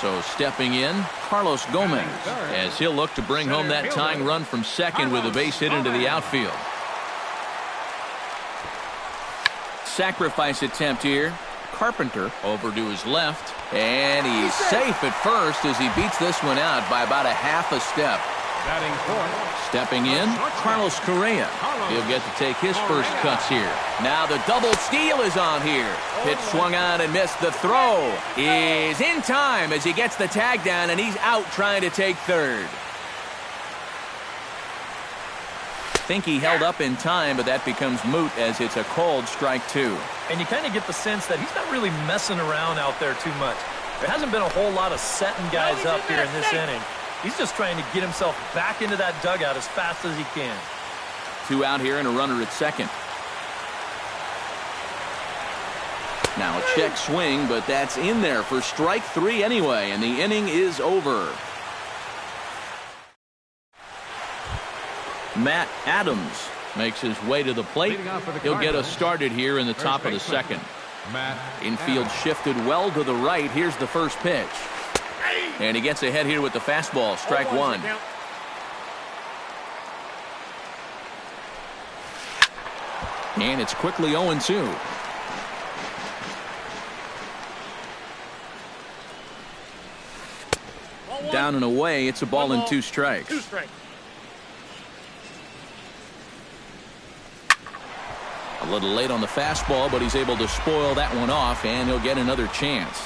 So stepping in, Carlos Gomez, as he'll look to bring home that tying run from second with a base hit into the outfield. Sacrifice attempt here. Carpenter over to his left, and he's safe at first as he beats this one out by about a half a step. Stepping in, Carlos Correa. He'll get to take his first cuts here. Now the double steal is on here. Pitch swung on and missed. The throw is in time as he gets the tag down, and he's out trying to take third. Think he held up in time, but that becomes moot as it's a called strike two. And you kind of get the sense that he's not really messing around out there too much. There hasn't been a whole lot of setting guys up here in this inning. He's just trying to get himself back into that dugout as fast as he can. 2 out here and a runner at second. Now a check swing, but that's in there for strike 3 anyway, and the inning is over. Matt Adams makes his way to the plate. He'll get us started here in the top of the second. Infield shifted well to the right. Here's the first pitch. And he gets ahead here with the fastball. Strike one. And it's quickly 0-2. Down and away. It's a ball and 2 strikes. A little late on the fastball, but he's able to spoil that one off, and he'll get another chance.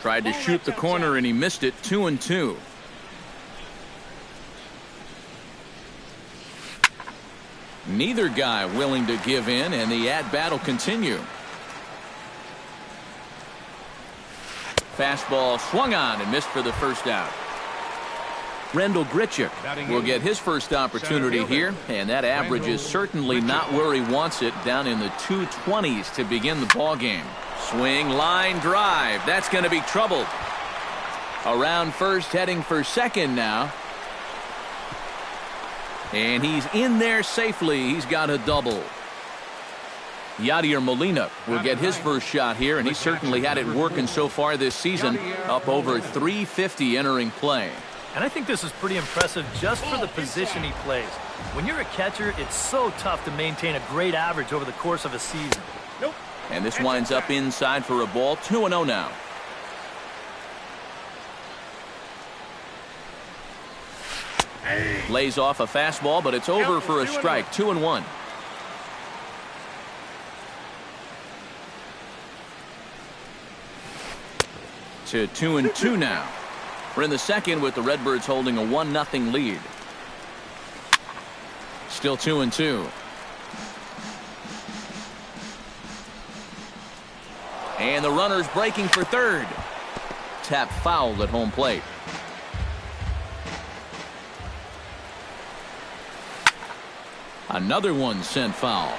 Tried to shoot the corner, and he missed it. 2-2. Neither guy willing to give in, and the at-bat will continue. Fastball swung on and missed for the first out. Rendell Grichuk will get his first opportunity here, and that average is certainly not where he wants it, down in the 220s to begin the ball game. Swing, line drive. That's going to be trouble. Around first, heading for second now. And he's in there safely. He's got a double. Yadier Molina will get his first shot here, and he certainly had it working so far this season. Up over 350 entering play. And I think this is pretty impressive just for the position he plays. When you're a catcher, it's so tough to maintain a great average over the course of a season. And this winds up inside for a ball. 2-0 now. Lays off a fastball, but it's over for a strike. 2-1. To 2-2 now. We're in the second with the Redbirds holding a 1-0 lead. Still 2-2. And the runner's breaking for third. Tap fouled at home plate. Another one sent foul.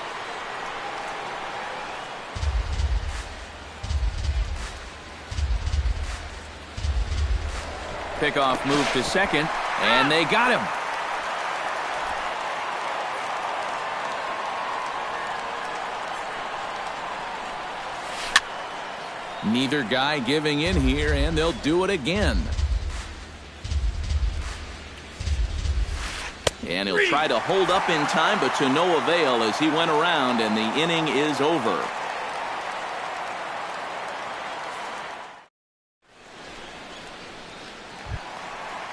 Pickoff move to second, and they got him. Neither guy giving in here, and they'll do it again. And he'll try to hold up in time, but to no avail as he went around, and the inning is over.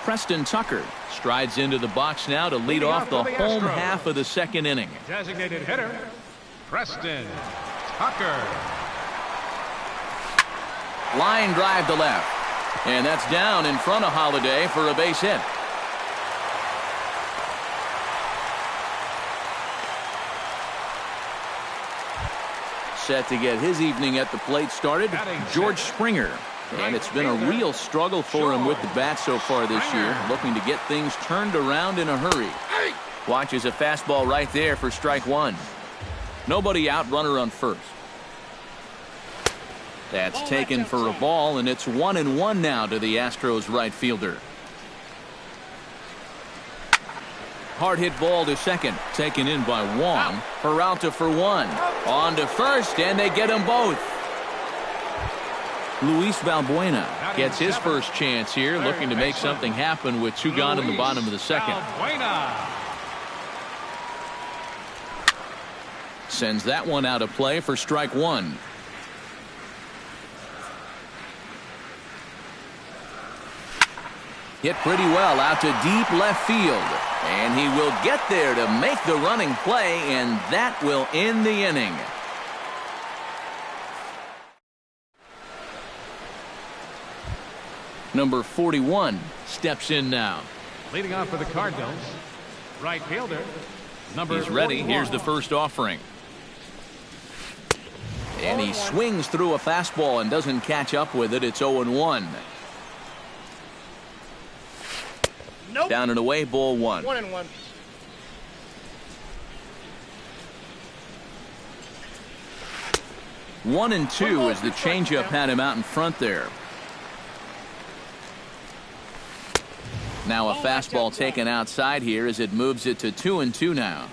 Preston Tucker strides into the box now to lead off the home half of the second inning. Designated hitter, Preston Tucker. Line drive to left. And that's down in front of Holiday for a base hit. set to get his evening at the plate started, George Springer. And it's been a real struggle for him with the bat so far this year, looking to get things turned around in a hurry. Watches a fastball right there for strike one. Nobody out, runner on first. That's taken for a ball, and it's 1-1 now to the Astros right fielder. Hard hit ball to second, taken in by Wong. Peralta for one. On to first, and they get them both. Luis Valbuena gets his first chance here, looking to make something happen with two gone in the bottom of the second. Sends that one out of play for strike one. Hit pretty well out to deep left field. And he will get there to make the running play, and that will end the inning. Number 41 steps in now. Leading off for the Cardinals, right fielder, number He's ready. 41. Here's the first offering. And he swings through a fastball and doesn't catch up with it. It's 0-1. Nope. Down and away, ball one. 1-1. One and two as the changeup had him out in front there. Now a fastball taken outside here as it moves it to 2-2 now.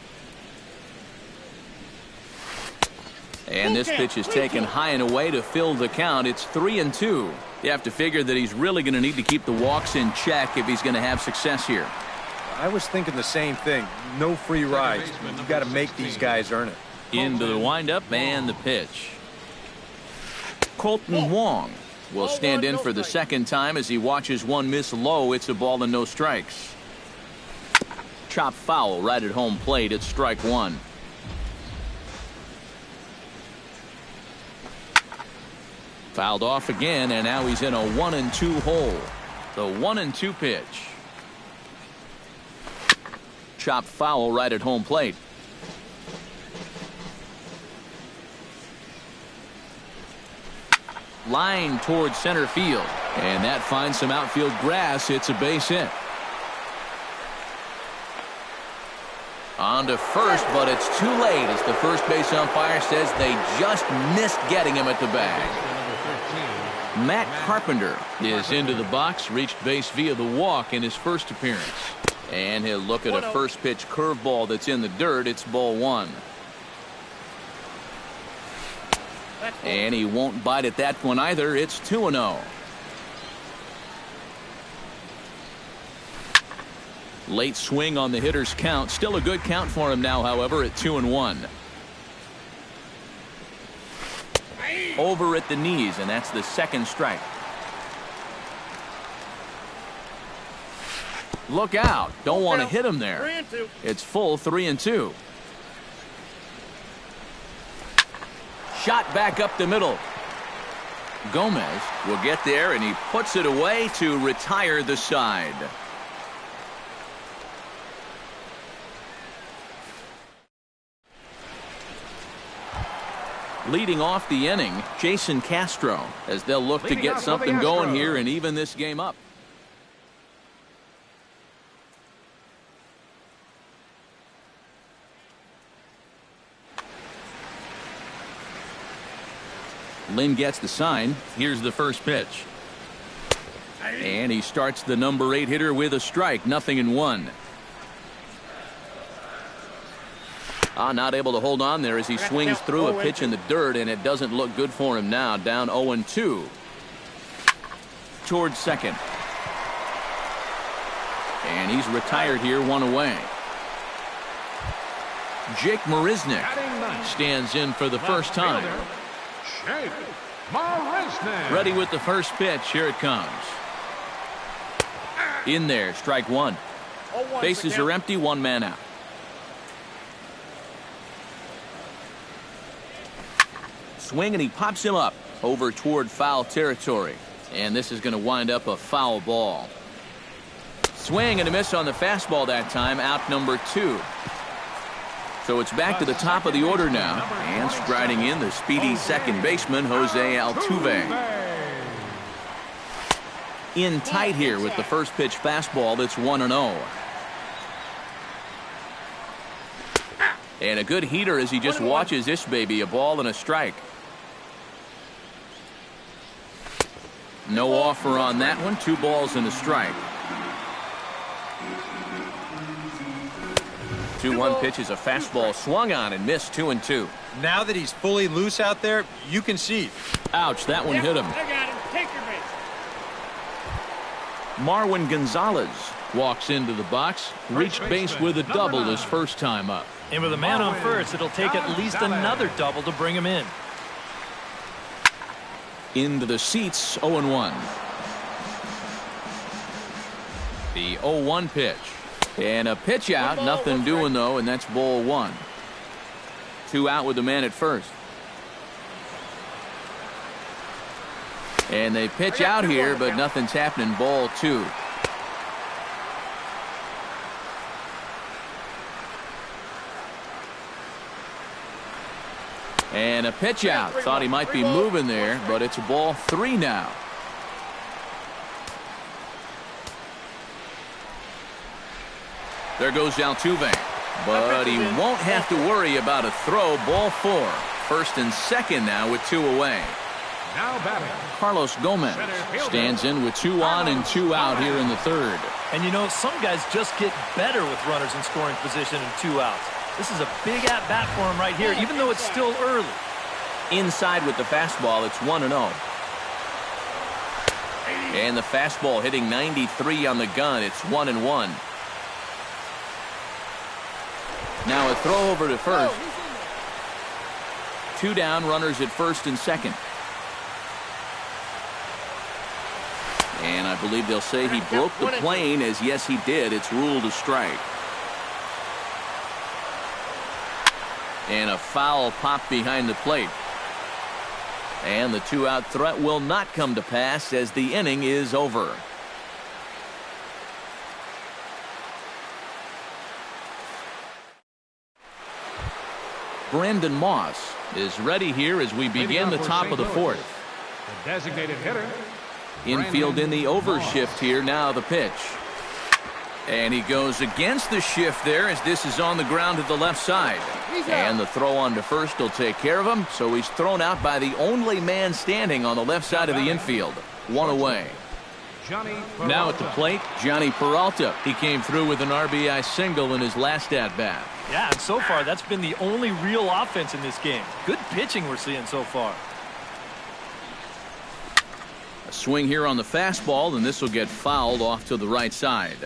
And this pitch is taken high and away to fill the count. It's 3-2. You have to figure that he's really going to need to keep the walks in check if he's going to have success here. I was thinking the same thing. No free rides. You've got to make these guys earn it. Into the windup and the pitch. Colton Wong will stand in for the second time as he watches one miss low. It's a ball and no strikes. Chop foul right at home plate. It's strike one. Fouled off again, and now he's in a 1-2 hole. The 1-2 pitch. Chop foul right at home plate. Line towards center field, and that finds some outfield grass. It's a base hit. On to first, but it's too late as the first base umpire says they just missed getting him at the bag. Matt Carpenter is into the box, reached base via the walk in his first appearance. And he'll look at a first pitch curveball that's in the dirt. It's ball one. And he won't bite at that one either. It's 2-0. Late swing on the hitter's count. Still a good count for him now, however, at 2-1. Over at the knees, and that's the second strike. Look out. Don't want to hit him there. 3-2. It's full 3-2. Shot back up the middle. Gomez will get there, and he puts it away to retire the side. Leading off the inning, Jason Castro, as they'll look to get something going here and even this game up. Lynn gets the sign. Here's the first pitch. And he starts the number 8 hitter with a strike. 0-1. Not able to hold on there as he swings through a pitch in the dirt, and it doesn't look good for him now. Down 0-2. Towards second. And he's retired here, one away. Jake Marisnick stands in for the first time. Ready with the first pitch. Here it comes. In there, strike one. Bases are empty, one man out. Swing, and he pops him up over toward foul territory. And this is going to wind up a foul ball. Swing and a miss on the fastball that time. Out number 2. So it's back to the top of the order now. And striding in, the speedy second baseman, Jose Altuve. In tight here with the first pitch fastball that's 1-0. And a good heater as he just watches this baby, a ball and a strike. No offer on that one. 2 balls and a strike. 2-1 pitch is a fastball swung on and missed. 2-2. Now that he's fully loose out there, you can see. Ouch, that one hit him. I got him. Take your base. Marwin Gonzalez walks into the box, reached base with a double his first time up. And with a man on first, it'll take at least another double to bring him in. Into the seats, 0-1. The 0-1 pitch. And a pitch out, nothing doing though, and that's ball 1. 2 out with the man at first. And they pitch out here, but nothing's happening. Ball 2. And a pitch out. Thought he might be moving there, but it's a ball 3 now. There goes Altuve. But he won't have to worry about a throw. Ball 4. First and second now with 2 away. Now batting. Carlos Gomez stands in with 2 on and 2 out here in the third. And you know, some guys just get better with runners in scoring position and 2 outs. This is a big at-bat for him right here, even though it's still early. Inside with the fastball, it's 1-0. And the fastball hitting 93 on the gun. It's 1-1. Now a throw over to first. 2 down, runners at first and second. And I believe they'll say he broke the plane, as yes he did. It's ruled a strike. And a foul pop behind the plate. And the 2-out threat will not come to pass as the inning is over. Brandon Moss is ready here as we begin the top of the 4th. The designated hitter. Infield in the overshift here. Now the pitch. And he goes against the shift there as this is on the ground to the left side. And the throw on to first will take care of him. So he's thrown out by the only man standing on the left side of the infield. 1 away. Now at the plate, Johnny Peralta. He came through with an RBI single in his last at-bat. Yeah, and so far that's been the only real offense in this game. Good pitching we're seeing so far. A swing here on the fastball, and this will get fouled off to the right side.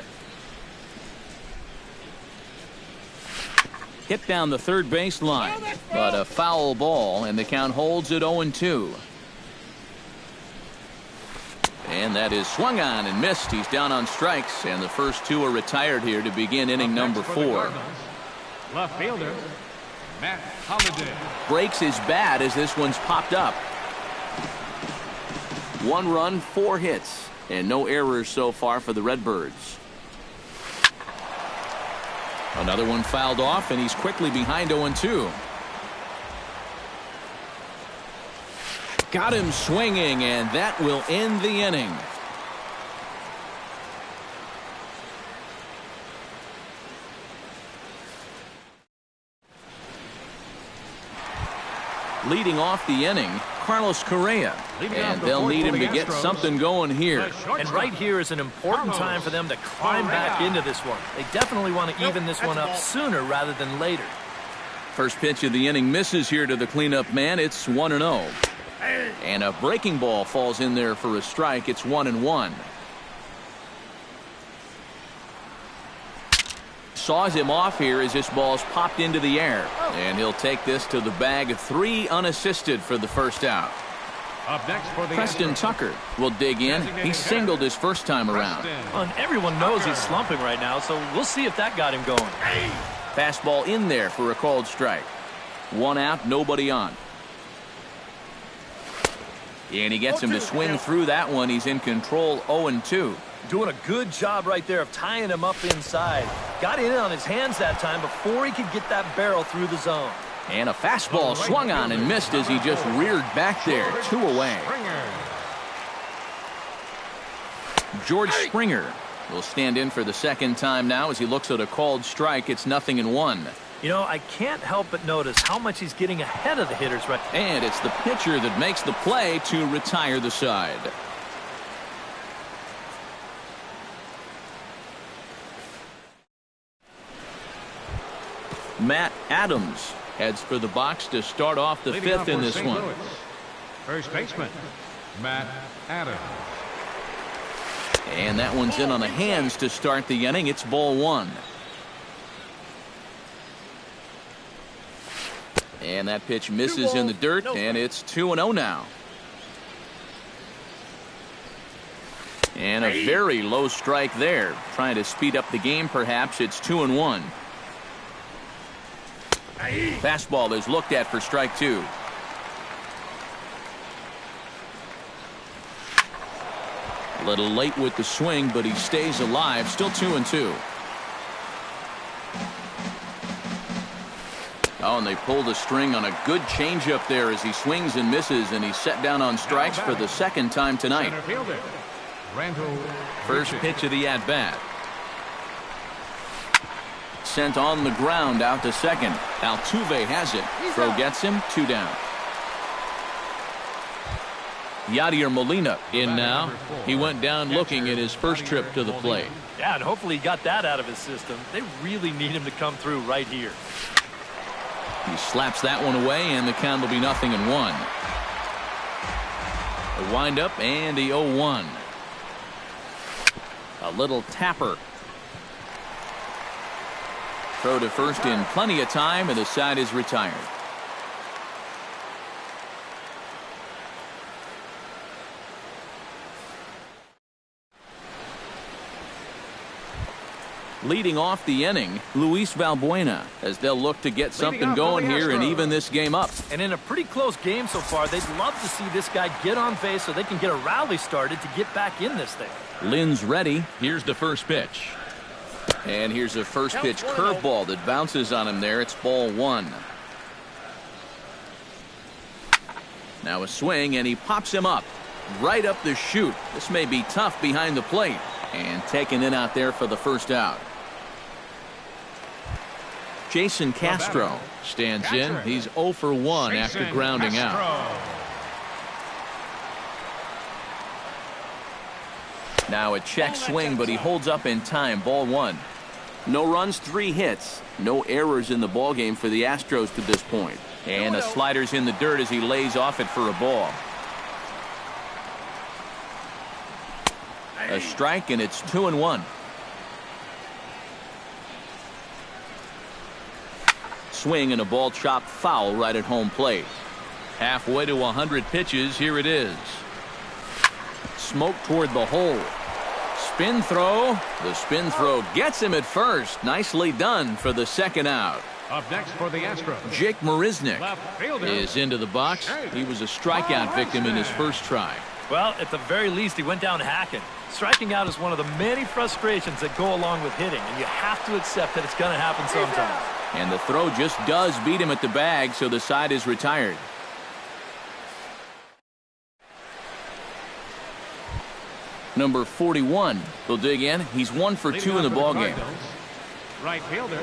Hit down the third base line, but a foul ball, and the count holds at 0-2. And that is swung on and missed. He's down on strikes, and the first 2 are retired here to begin inning number 4. Left fielder, Matt Holliday. Breaks his bat as this one's popped up. 1 run, 4 hits, and no errors so far for the Redbirds. Another one fouled off, and he's quickly behind 0-2. Got him swinging, and that will end the inning. Leading off the inning, Carlos Correa. And they'll need him to get something going here. And right here is an important time for them to climb back into this one. They definitely want to even this one up sooner rather than later. First pitch of the inning misses here to the cleanup man. It's 1-0. And a breaking ball falls in there for a strike. It's 1-1. Saws him off here as this ball's popped into the air. And he'll take this to the bag of 3 unassisted for the first out. Up next for the Preston Tucker will dig in. He singled his first time around. And everyone knows he's slumping right now, so we'll see if that got him going. Fastball in there for a called strike. 1 out, nobody on. And he gets him to swing through that one. He's in control, 0-2. Doing a good job right there of tying him up inside. Got in on his hands that time before he could get that barrel through the zone. And a fastball swung on and missed as he just reared back there. 2 away. George Springer will stand in for the second time now as he looks at a called strike. It's 0-1. You know, I can't help but notice how much he's getting ahead of the hitters right. And it's the pitcher that makes the play to retire the side. Matt Adams heads for the box to start off the fifth in this one. First baseman, Matt Adams. And that one's in on the hands to start the inning. It's ball 1. And that pitch misses in the dirt, and it's 2-0 now. And a very low strike there. Trying to speed up the game, perhaps. It's 2-1. Fastball is looked at for strike 2. A little late with the swing, but he stays alive. Still 2-2. Oh, and they pull the string on a good changeup there as he swings and misses, and he's set down on strikes for the second time tonight. First pitch of the at-bat. Sent on the ground out to second. Altuve has it. Throw gets him. 2 down. Yadier Molina in now. He went down looking at his first trip to the plate. Yeah, and hopefully he got that out of his system. They really need him to come through right here. He slaps that one away, and the count will be 0-1. A windup and the 0-1. A little tapper. Throw to first in plenty of time, and the side is retired. Leading off the inning, Luis Valbuena, as they'll look to get something going here and even this game up. And in a pretty close game so far, they'd love to see this guy get on base so they can get a rally started to get back in this thing. Lynn's ready. Here's the first pitch. And here's a first pitch curveball that bounces on him there. It's ball 1. Now a swing, and he pops him up. Right up the chute. This may be tough behind the plate. And taken in out there for the first out. Jason Castro stands in. He's 0 for 1 after grounding out. Now a check swing, but he holds up in time. Ball 1. No runs, 3 hits. No errors in the ballgame for the Astros to this point. And a slider's in the dirt as he lays off it for a ball. A strike, and it's 2-1. Swing and a ball chopped foul right at home plate. Halfway to 100 pitches. Here it is. Smoke toward the hole. Spin throw. The spin throw gets him at first. Nicely done for the second out. Up next for the Astros, Jake Marisnick is into the box. He was a strikeout victim in his first try. Well, at the very least, he went down hacking. Striking out is one of the many frustrations that go along with hitting, and you have to accept that it's going to happen sometimes. And the throw just does beat him at the bag, so the side is retired. Number 41 will dig in. He's 1 for 2 in the ballgame. Right fielder,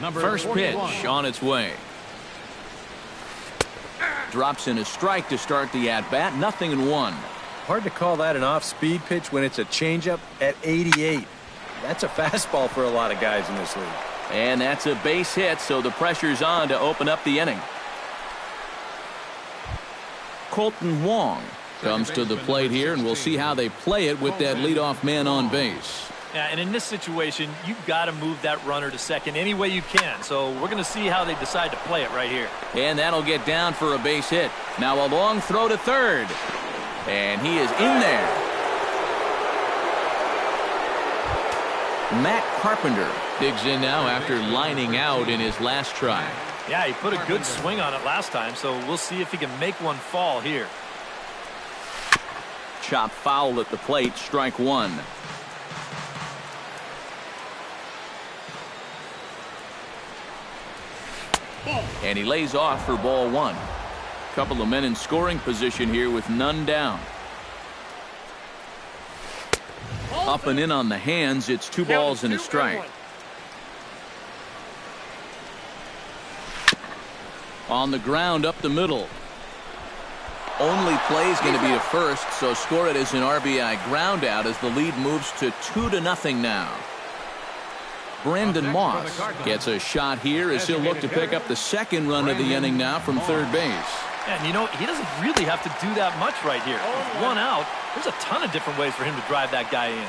number First 41. pitch on its way. Drops in a strike to start the at-bat. 0-1. Hard to call that an off-speed pitch when it's a changeup at 88. That's a fastball for a lot of guys in this league. And that's a base hit, so the pressure's on to open up the inning. Colton Wong comes to the plate here, and we'll see how they play it with that leadoff man on base. Yeah, and in this situation, you've got to move that runner to second any way you can. So we're going to see how they decide to play it right here. And that'll get down for a base hit. Now a long throw to third. And he is in there. Matt Carpenter digs in now after lining out in his last try. Yeah, he put a good swing on it last time, so we'll see if he can make one fall here. Chop foul at the plate, strike 1. And he lays off for ball one. Couple of men in scoring position here with none down. Up and in on the hands. It's 2 balls and a strike. On the ground up the middle. Only play is going to be a first, so score it as an RBI ground out as the lead moves to 2-0 now. Brandon Moss gets a shot here as he'll look to pick up the second run of the inning now from third base. And you know, he doesn't really have to do that much right here. With 1 out, there's a ton of different ways for him to drive that guy in.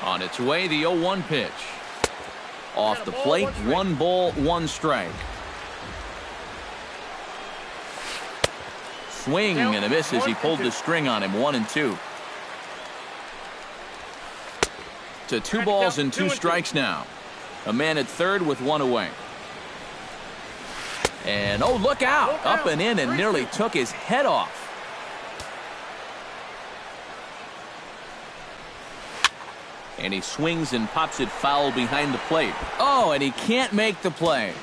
On its way, the 0-1 pitch. Off the plate, 1 ball, 1 strike. Swing and a miss as he pulled the string on him. 1-2. To 2 balls and 2 strikes now. A man at third with 1 away. And oh, look out! Up and in and nearly took his head off. And he swings and pops it foul behind the plate. Oh, and he can't make the play.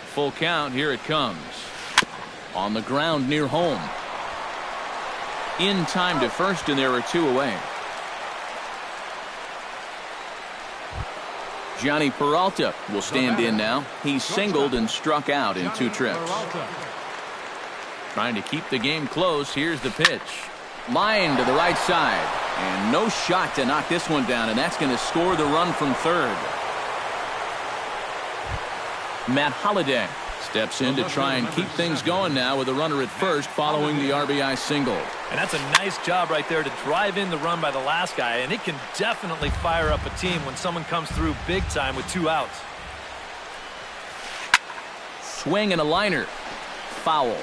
Full count, here it comes. On the ground near home. In time to first, and there are 2 away. Johnny Peralta will stand in now. He's singled and struck out in 2 trips. Trying to keep the game close. Here's the pitch. Line to the right side. And no shot to knock this one down, and that's going to score the run from third. Matt Holliday steps in to try and keep things going now with a runner at first following the RBI single. And that's a nice job right there to drive in the run by the last guy, and it can definitely fire up a team when someone comes through big time with 2 outs. Swing and a liner. Foul.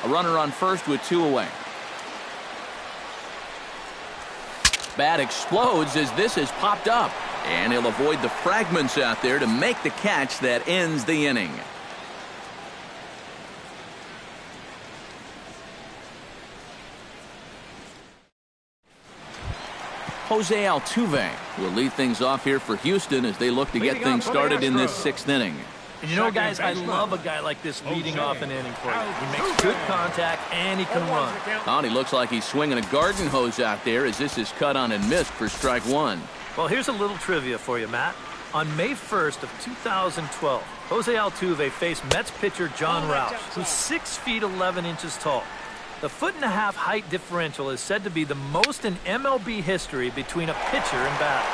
A runner on first with 2 away. Bat explodes as this has popped up, and he'll avoid the fragments out there to make the catch that ends the inning. Jose Altuve will lead things off here for Houston as they look to get things started in this 6th inning. And you know, guys, I love a guy like this leading off an inning for you. He makes good contact and he can run. Oh, and he looks like he's swinging a garden hose out there as this is cut on and missed for strike 1. Well, here's a little trivia for you, Matt. On May 1st of 2012, Jose Altuve faced Mets pitcher John Roush, who's 6 feet 11 inches tall. The 1.5-foot height differential is said to be the most in MLB history between a pitcher and batter.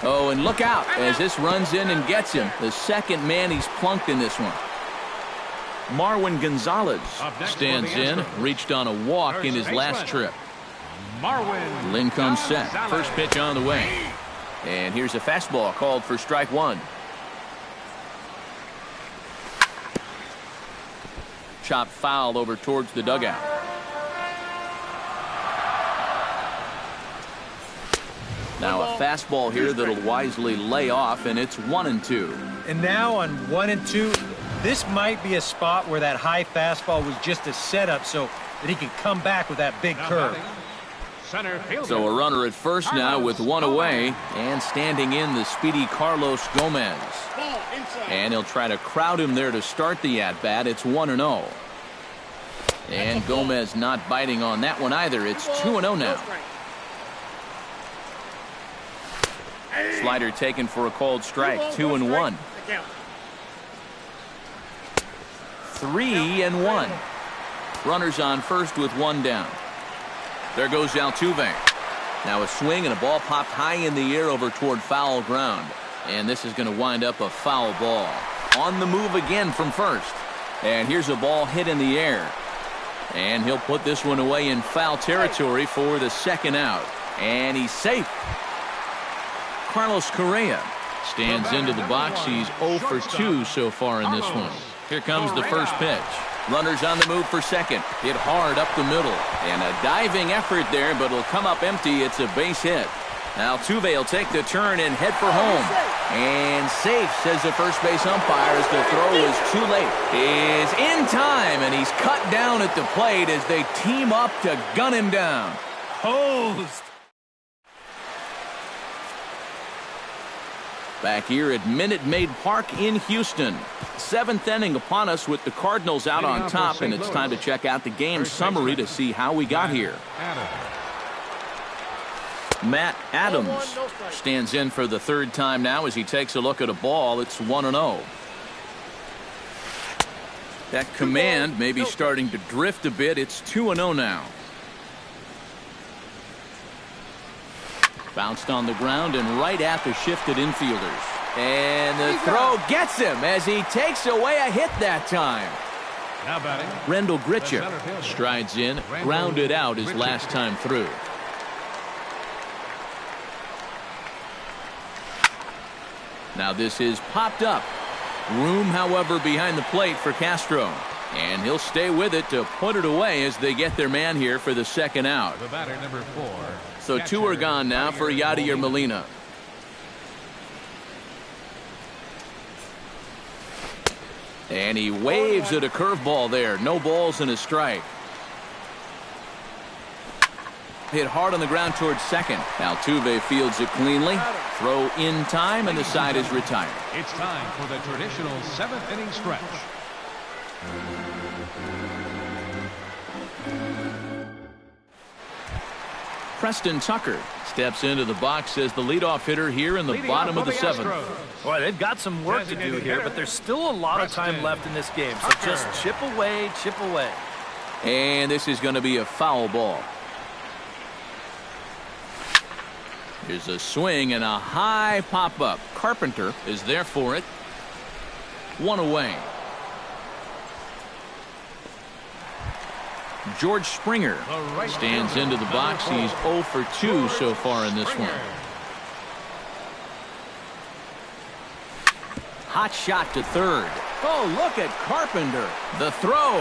Oh, and look out as this runs in and gets him. The second man he's plunked in this one. Marwin Gonzalez stands in, reached on a walk in his last trip. Lynn comes set. First pitch on the way. And here's a fastball called for strike 1. Chop foul over towards the dugout. Now a fastball here that'll wisely lay off, and it's 1-2. And now on 1-2, this might be a spot where that high fastball was just a setup so that he can come back with that big curve. So a runner at first now with 1 away, and standing in the speedy Carlos Gomez. And he'll try to crowd him there to start the at-bat. It's 1-0. And Gomez not biting on that one either. It's 2-0 now. Slider taken for a called strike. 2-1. 3-1. Runners on first with 1 down. There goes Altuve. Now a swing and a ball popped high in the air over toward foul ground. And this is going to wind up a foul ball. On the move again from first. And here's a ball hit in the air. And he'll put this one away in foul territory for the second out. And he's safe. Carlos Correa stands into the box. He's 0 for 2 so far in this one. Here comes the first pitch. Runners on the move for second. Hit hard up the middle. And a diving effort there, but it'll come up empty. It's a base hit. Altuve will take the turn and head for home. And safe, says the first base umpire, as the throw is too late. Is in time, and he's cut down at the plate as they team up to gun him down. Hosed. Back here at Minute Maid Park in Houston. 7th inning upon us with the Cardinals out on top, and it's time to check out the game summary to see how we got here. Matt Adams stands in for the 3rd time now as he takes a look at a ball. It's 1-0. That command may be starting to drift a bit. It's 2-0 now. Bounced on the ground and right at the shifted infielders. And the throw gets him as he takes away a hit that time. Now batting, Rendell Gritchick strides in, grounded out his last time through. Now this is popped up. Room, however, behind the plate for Castro. And he'll stay with it to put it away as they get their man here for the 2nd out. the batter, number 4. So 2 are gone now for Yadier Molina. And he waves at a curveball there. No balls and a strike. Hit hard on the ground towards second. Altuve fields it cleanly. Throw in time, and the side is retired. It's time for the traditional 7th inning stretch. Preston Tucker steps into the box as the leadoff hitter here in the bottom of the 7th. Boy, they've got some work to do here, but there's still a lot of time left in this game. So just chip away, chip away. And this is going to be a foul ball. Here's a swing and a high pop-up. Carpenter is there for it. 1 away. George Springer stands into the box. He's 0 for 2 so far in this one. Hot shot to third. Oh, look at Carpenter. The throw.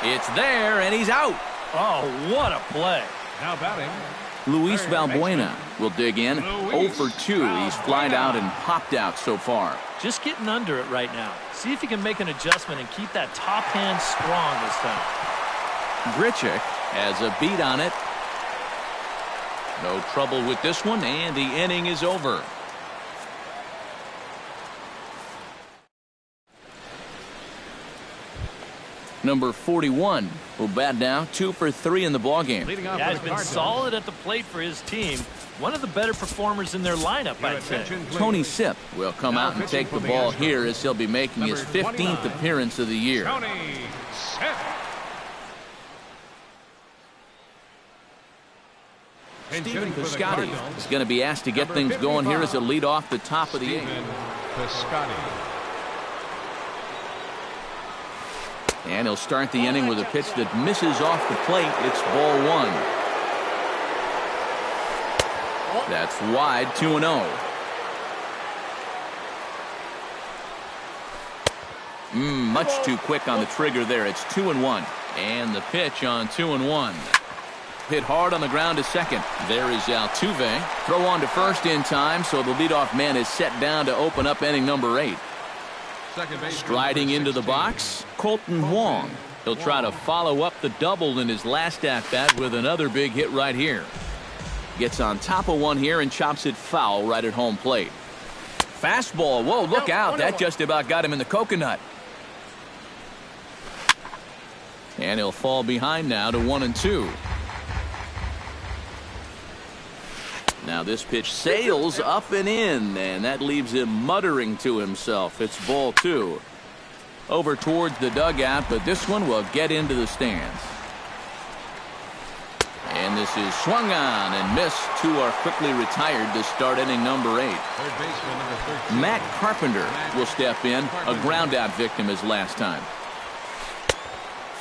It's there, and he's out. Oh, what a play. Now batting, Luis Valbuena will dig in. 0 for 2. He's flied out and popped out so far. Just getting under it right now. See if he can make an adjustment and keep that top hand strong this time. Gritchick has a beat on it. No trouble with this one, and the inning is over. Number 41 will bat now. 2 for 3 in the ballgame. Yeah, he's been solid at the plate for his team. One of the better performers in their lineup, I'd say. Tony Sipp will come out and take the ball here as he'll be making his 15th appearance of the year. Tony Sipp. Stephen Piscotty is going to be asked to get things going here as a lead off the top of the 8th. Piscotty. And he'll start the inning with a pitch that misses off the plate. It's ball 1. That's wide, 2-0. Much too quick on the trigger there. It's 2-1. And the pitch on 2-1. Hit hard on the ground to second. There is Altuve. Throw on to first in time, so the leadoff man is set down to open up inning number 8. Striding into the box, Colton Wong. He'll try to follow up the double in his last at-bat with another big hit right here. Gets on top of one here and chops it foul right at home plate. Fastball. Whoa, look out. That just about got him in the coconut. And he'll fall behind now to 1-2. Now this pitch sails up and in, and that leaves him muttering to himself. It's ball 2. Over towards the dugout, but this one will get into the stands. And this is swung on and missed. 2 are quickly retired to start inning number 8. Matt Carpenter will step in, a ground-out victim as last time.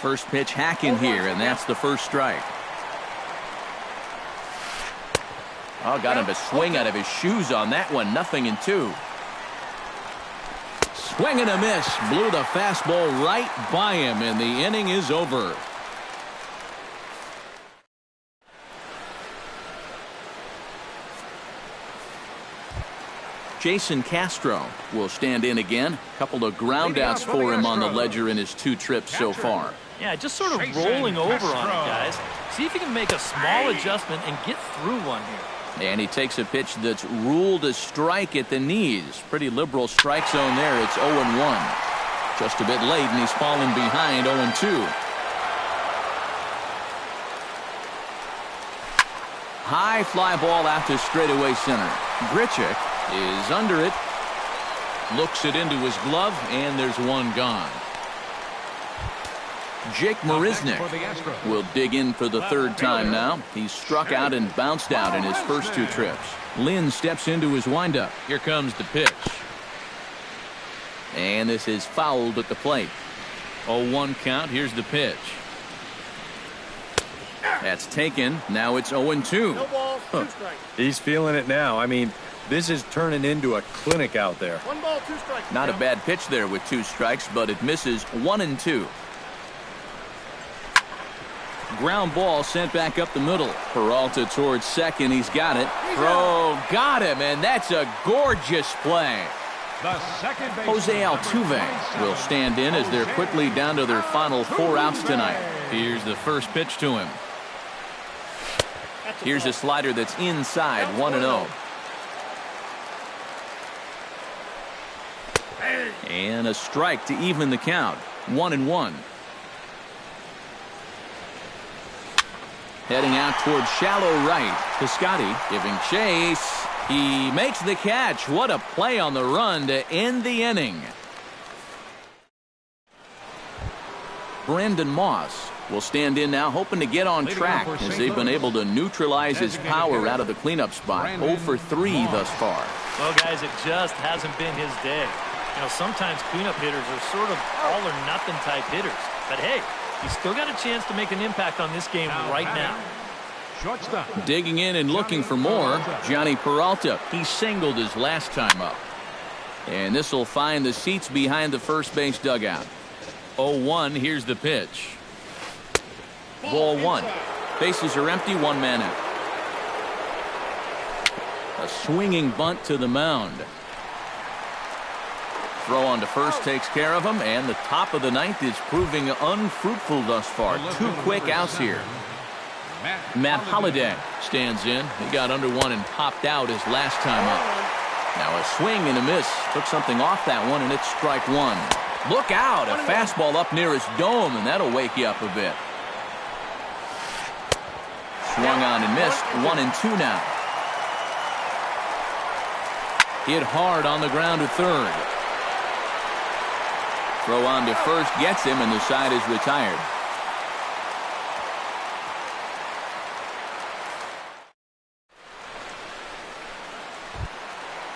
First pitch hacking here, and that's the first strike. Oh, got him to swing out of his shoes on that one. 0-2. Swing and a miss. Blew the fastball right by him, and the inning is over. Jason Castro will stand in again. A couple of groundouts for him on the ledger in his 2 trips so far. Yeah, just sort of rolling over on it, guys. See if you can make a small adjustment and get through one here. And he takes a pitch that's ruled a strike at the knees. Pretty liberal strike zone there. It's 0-1. Just a bit late, and he's fallen behind 0-2. High fly ball out to straightaway center. Grichuk is under it. Looks it into his glove, and there's one gone. Jake Marisnick will dig in for the third time now. He's struck out and bounced out in his first two trips. Lynn steps into his windup. Here comes the pitch. And this is fouled at the plate. 0-1 count. Here's the pitch. That's taken. Now it's 0-2. No balls, 2 strikes. He's feeling it now. I mean, this is turning into a clinic out there. 1 ball, 2 strikes. Not a bad pitch there with 2 strikes, but it misses 1-2. Ground ball sent back up the middle. Peralta towards second. He's got it. Throw got him, and that's a gorgeous play. The second Jose Altuve will stand in as they're quickly down to their final 4 outs tonight. Here's the first pitch to him. Here's a slider that's inside, 1-0. And a strike to even the count, 1-1. Heading out towards shallow right. Piscotty giving chase. He makes the catch. What a play on the run to end the inning. Brandon Moss will stand in now, hoping to get on track as they've been able to neutralize his power out of the cleanup spot. 0 for 3 thus far. Well, guys, it just hasn't been his day. You know, sometimes cleanup hitters are sort of all or nothing type hitters. But hey, he's still got a chance to make an impact on this game right now. Shortstop. Digging in and looking for more, Johnny Peralta. He singled his last time up. And this will find the seats behind the first base dugout. 0-1, here's the pitch. Ball 1. Bases are empty, 1 man out. A swinging bunt to the mound. Throw on to first takes care of him, and the top of the 9th is proving unfruitful thus far. 2 quick outs here. Matt Holliday stands in. He got under 1 and popped out his last time up. Now a swing and a miss. Took something off that one, and it's strike 1. Look out! A fastball up near his dome, and that'll wake you up a bit. Swung on and missed. 1-2 now. Hit hard on the ground to third. Throw on to first gets him, and the side is retired.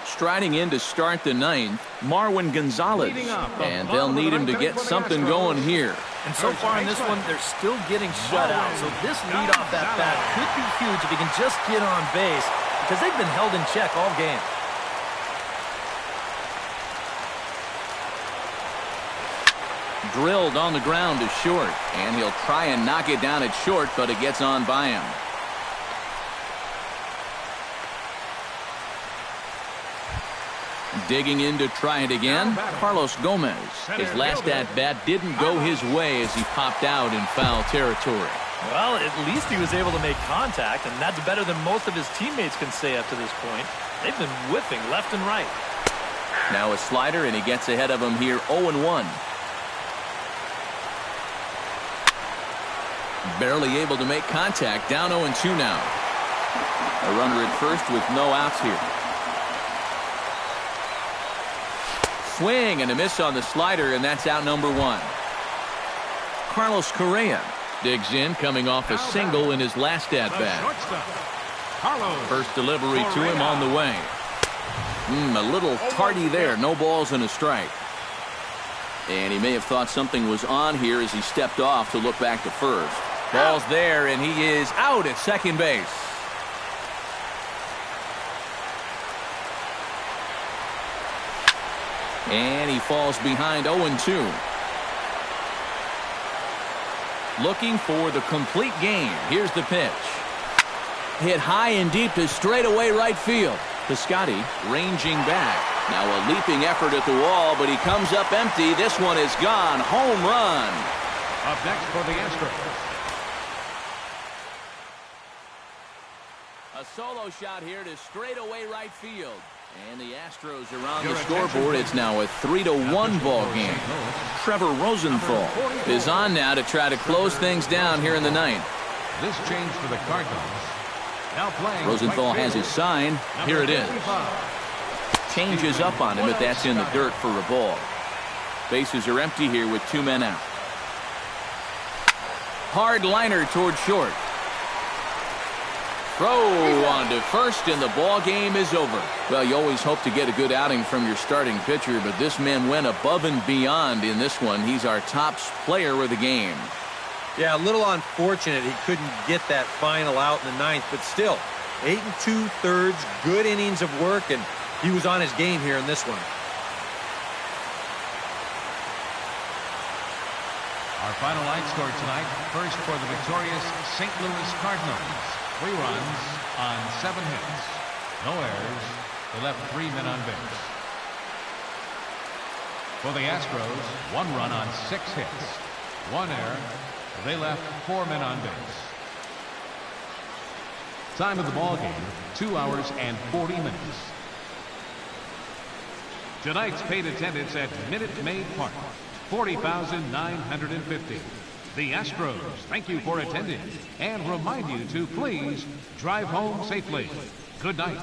Striding in to start the 9th, Marwin Gonzalez. And they'll need him to get something going here. And so far in this one, they're still getting shut out. So this leadoff at bat could be huge if he can just get on base, because they've been held in check all game. Drilled on the ground to short, and he'll try and knock it down at short, but it gets on by him. Digging in to try it again, Carlos Gomez. His last at-bat didn't go his way as he popped out in foul territory. Well, at least he was able to make contact, and that's better than most of his teammates can say up to this point. They've been whiffing left and right. Now a slider, and he gets ahead of him here, 0-1. Barely able to make contact, down 0-2 now. A runner at first with no outs here. Swing and a miss on the slider, and that's out number 1. Carlos Correa digs in, coming off a single in his last at-bat. First delivery to him on the way. A little tardy there. No balls and a strike. And he may have thought something was on here as he stepped off to look back to first. Ball's there, and he is out at second base. And he falls behind 0-2. Looking for the complete game. Here's the pitch. Hit high and deep to straightaway right field. Piscotty ranging back. Now a leaping effort at the wall, but he comes up empty. This one is gone. Home run. Up next for the Astros. A solo shot here to straightaway right field. And the Astros are on the scoreboard. It's now a 3-1 ball game. Trevor Rosenthal is on now to try to close things down here in the ninth. This change for the Cardinals. Now playing. Rosenthal has his sign. Here it is. Changes up on him, but that's in the dirt for a ball. Bases are empty here with 2 men out. Hard liner toward short. Throw on to first, and the ball game is over. Well, you always hope to get a good outing from your starting pitcher, but this man went above and beyond in this one. He's our top player of the game. Yeah, a little unfortunate he couldn't get that final out in the ninth, but still, 8 2/3, good innings of work, and he was on his game here in this one. Our final line score tonight. First for the victorious St. Louis Cardinals. 3 runs on 7 hits. No errors. They left 3 men on base. For the Astros, 1 run on 6 hits. 1 error. They left 4 men on base. Time of the ball game, 2 hours and 40 minutes. Tonight's paid attendance at Minute Maid Park, 40,950. The Astros thank you for attending and remind you to please drive home safely. Good night.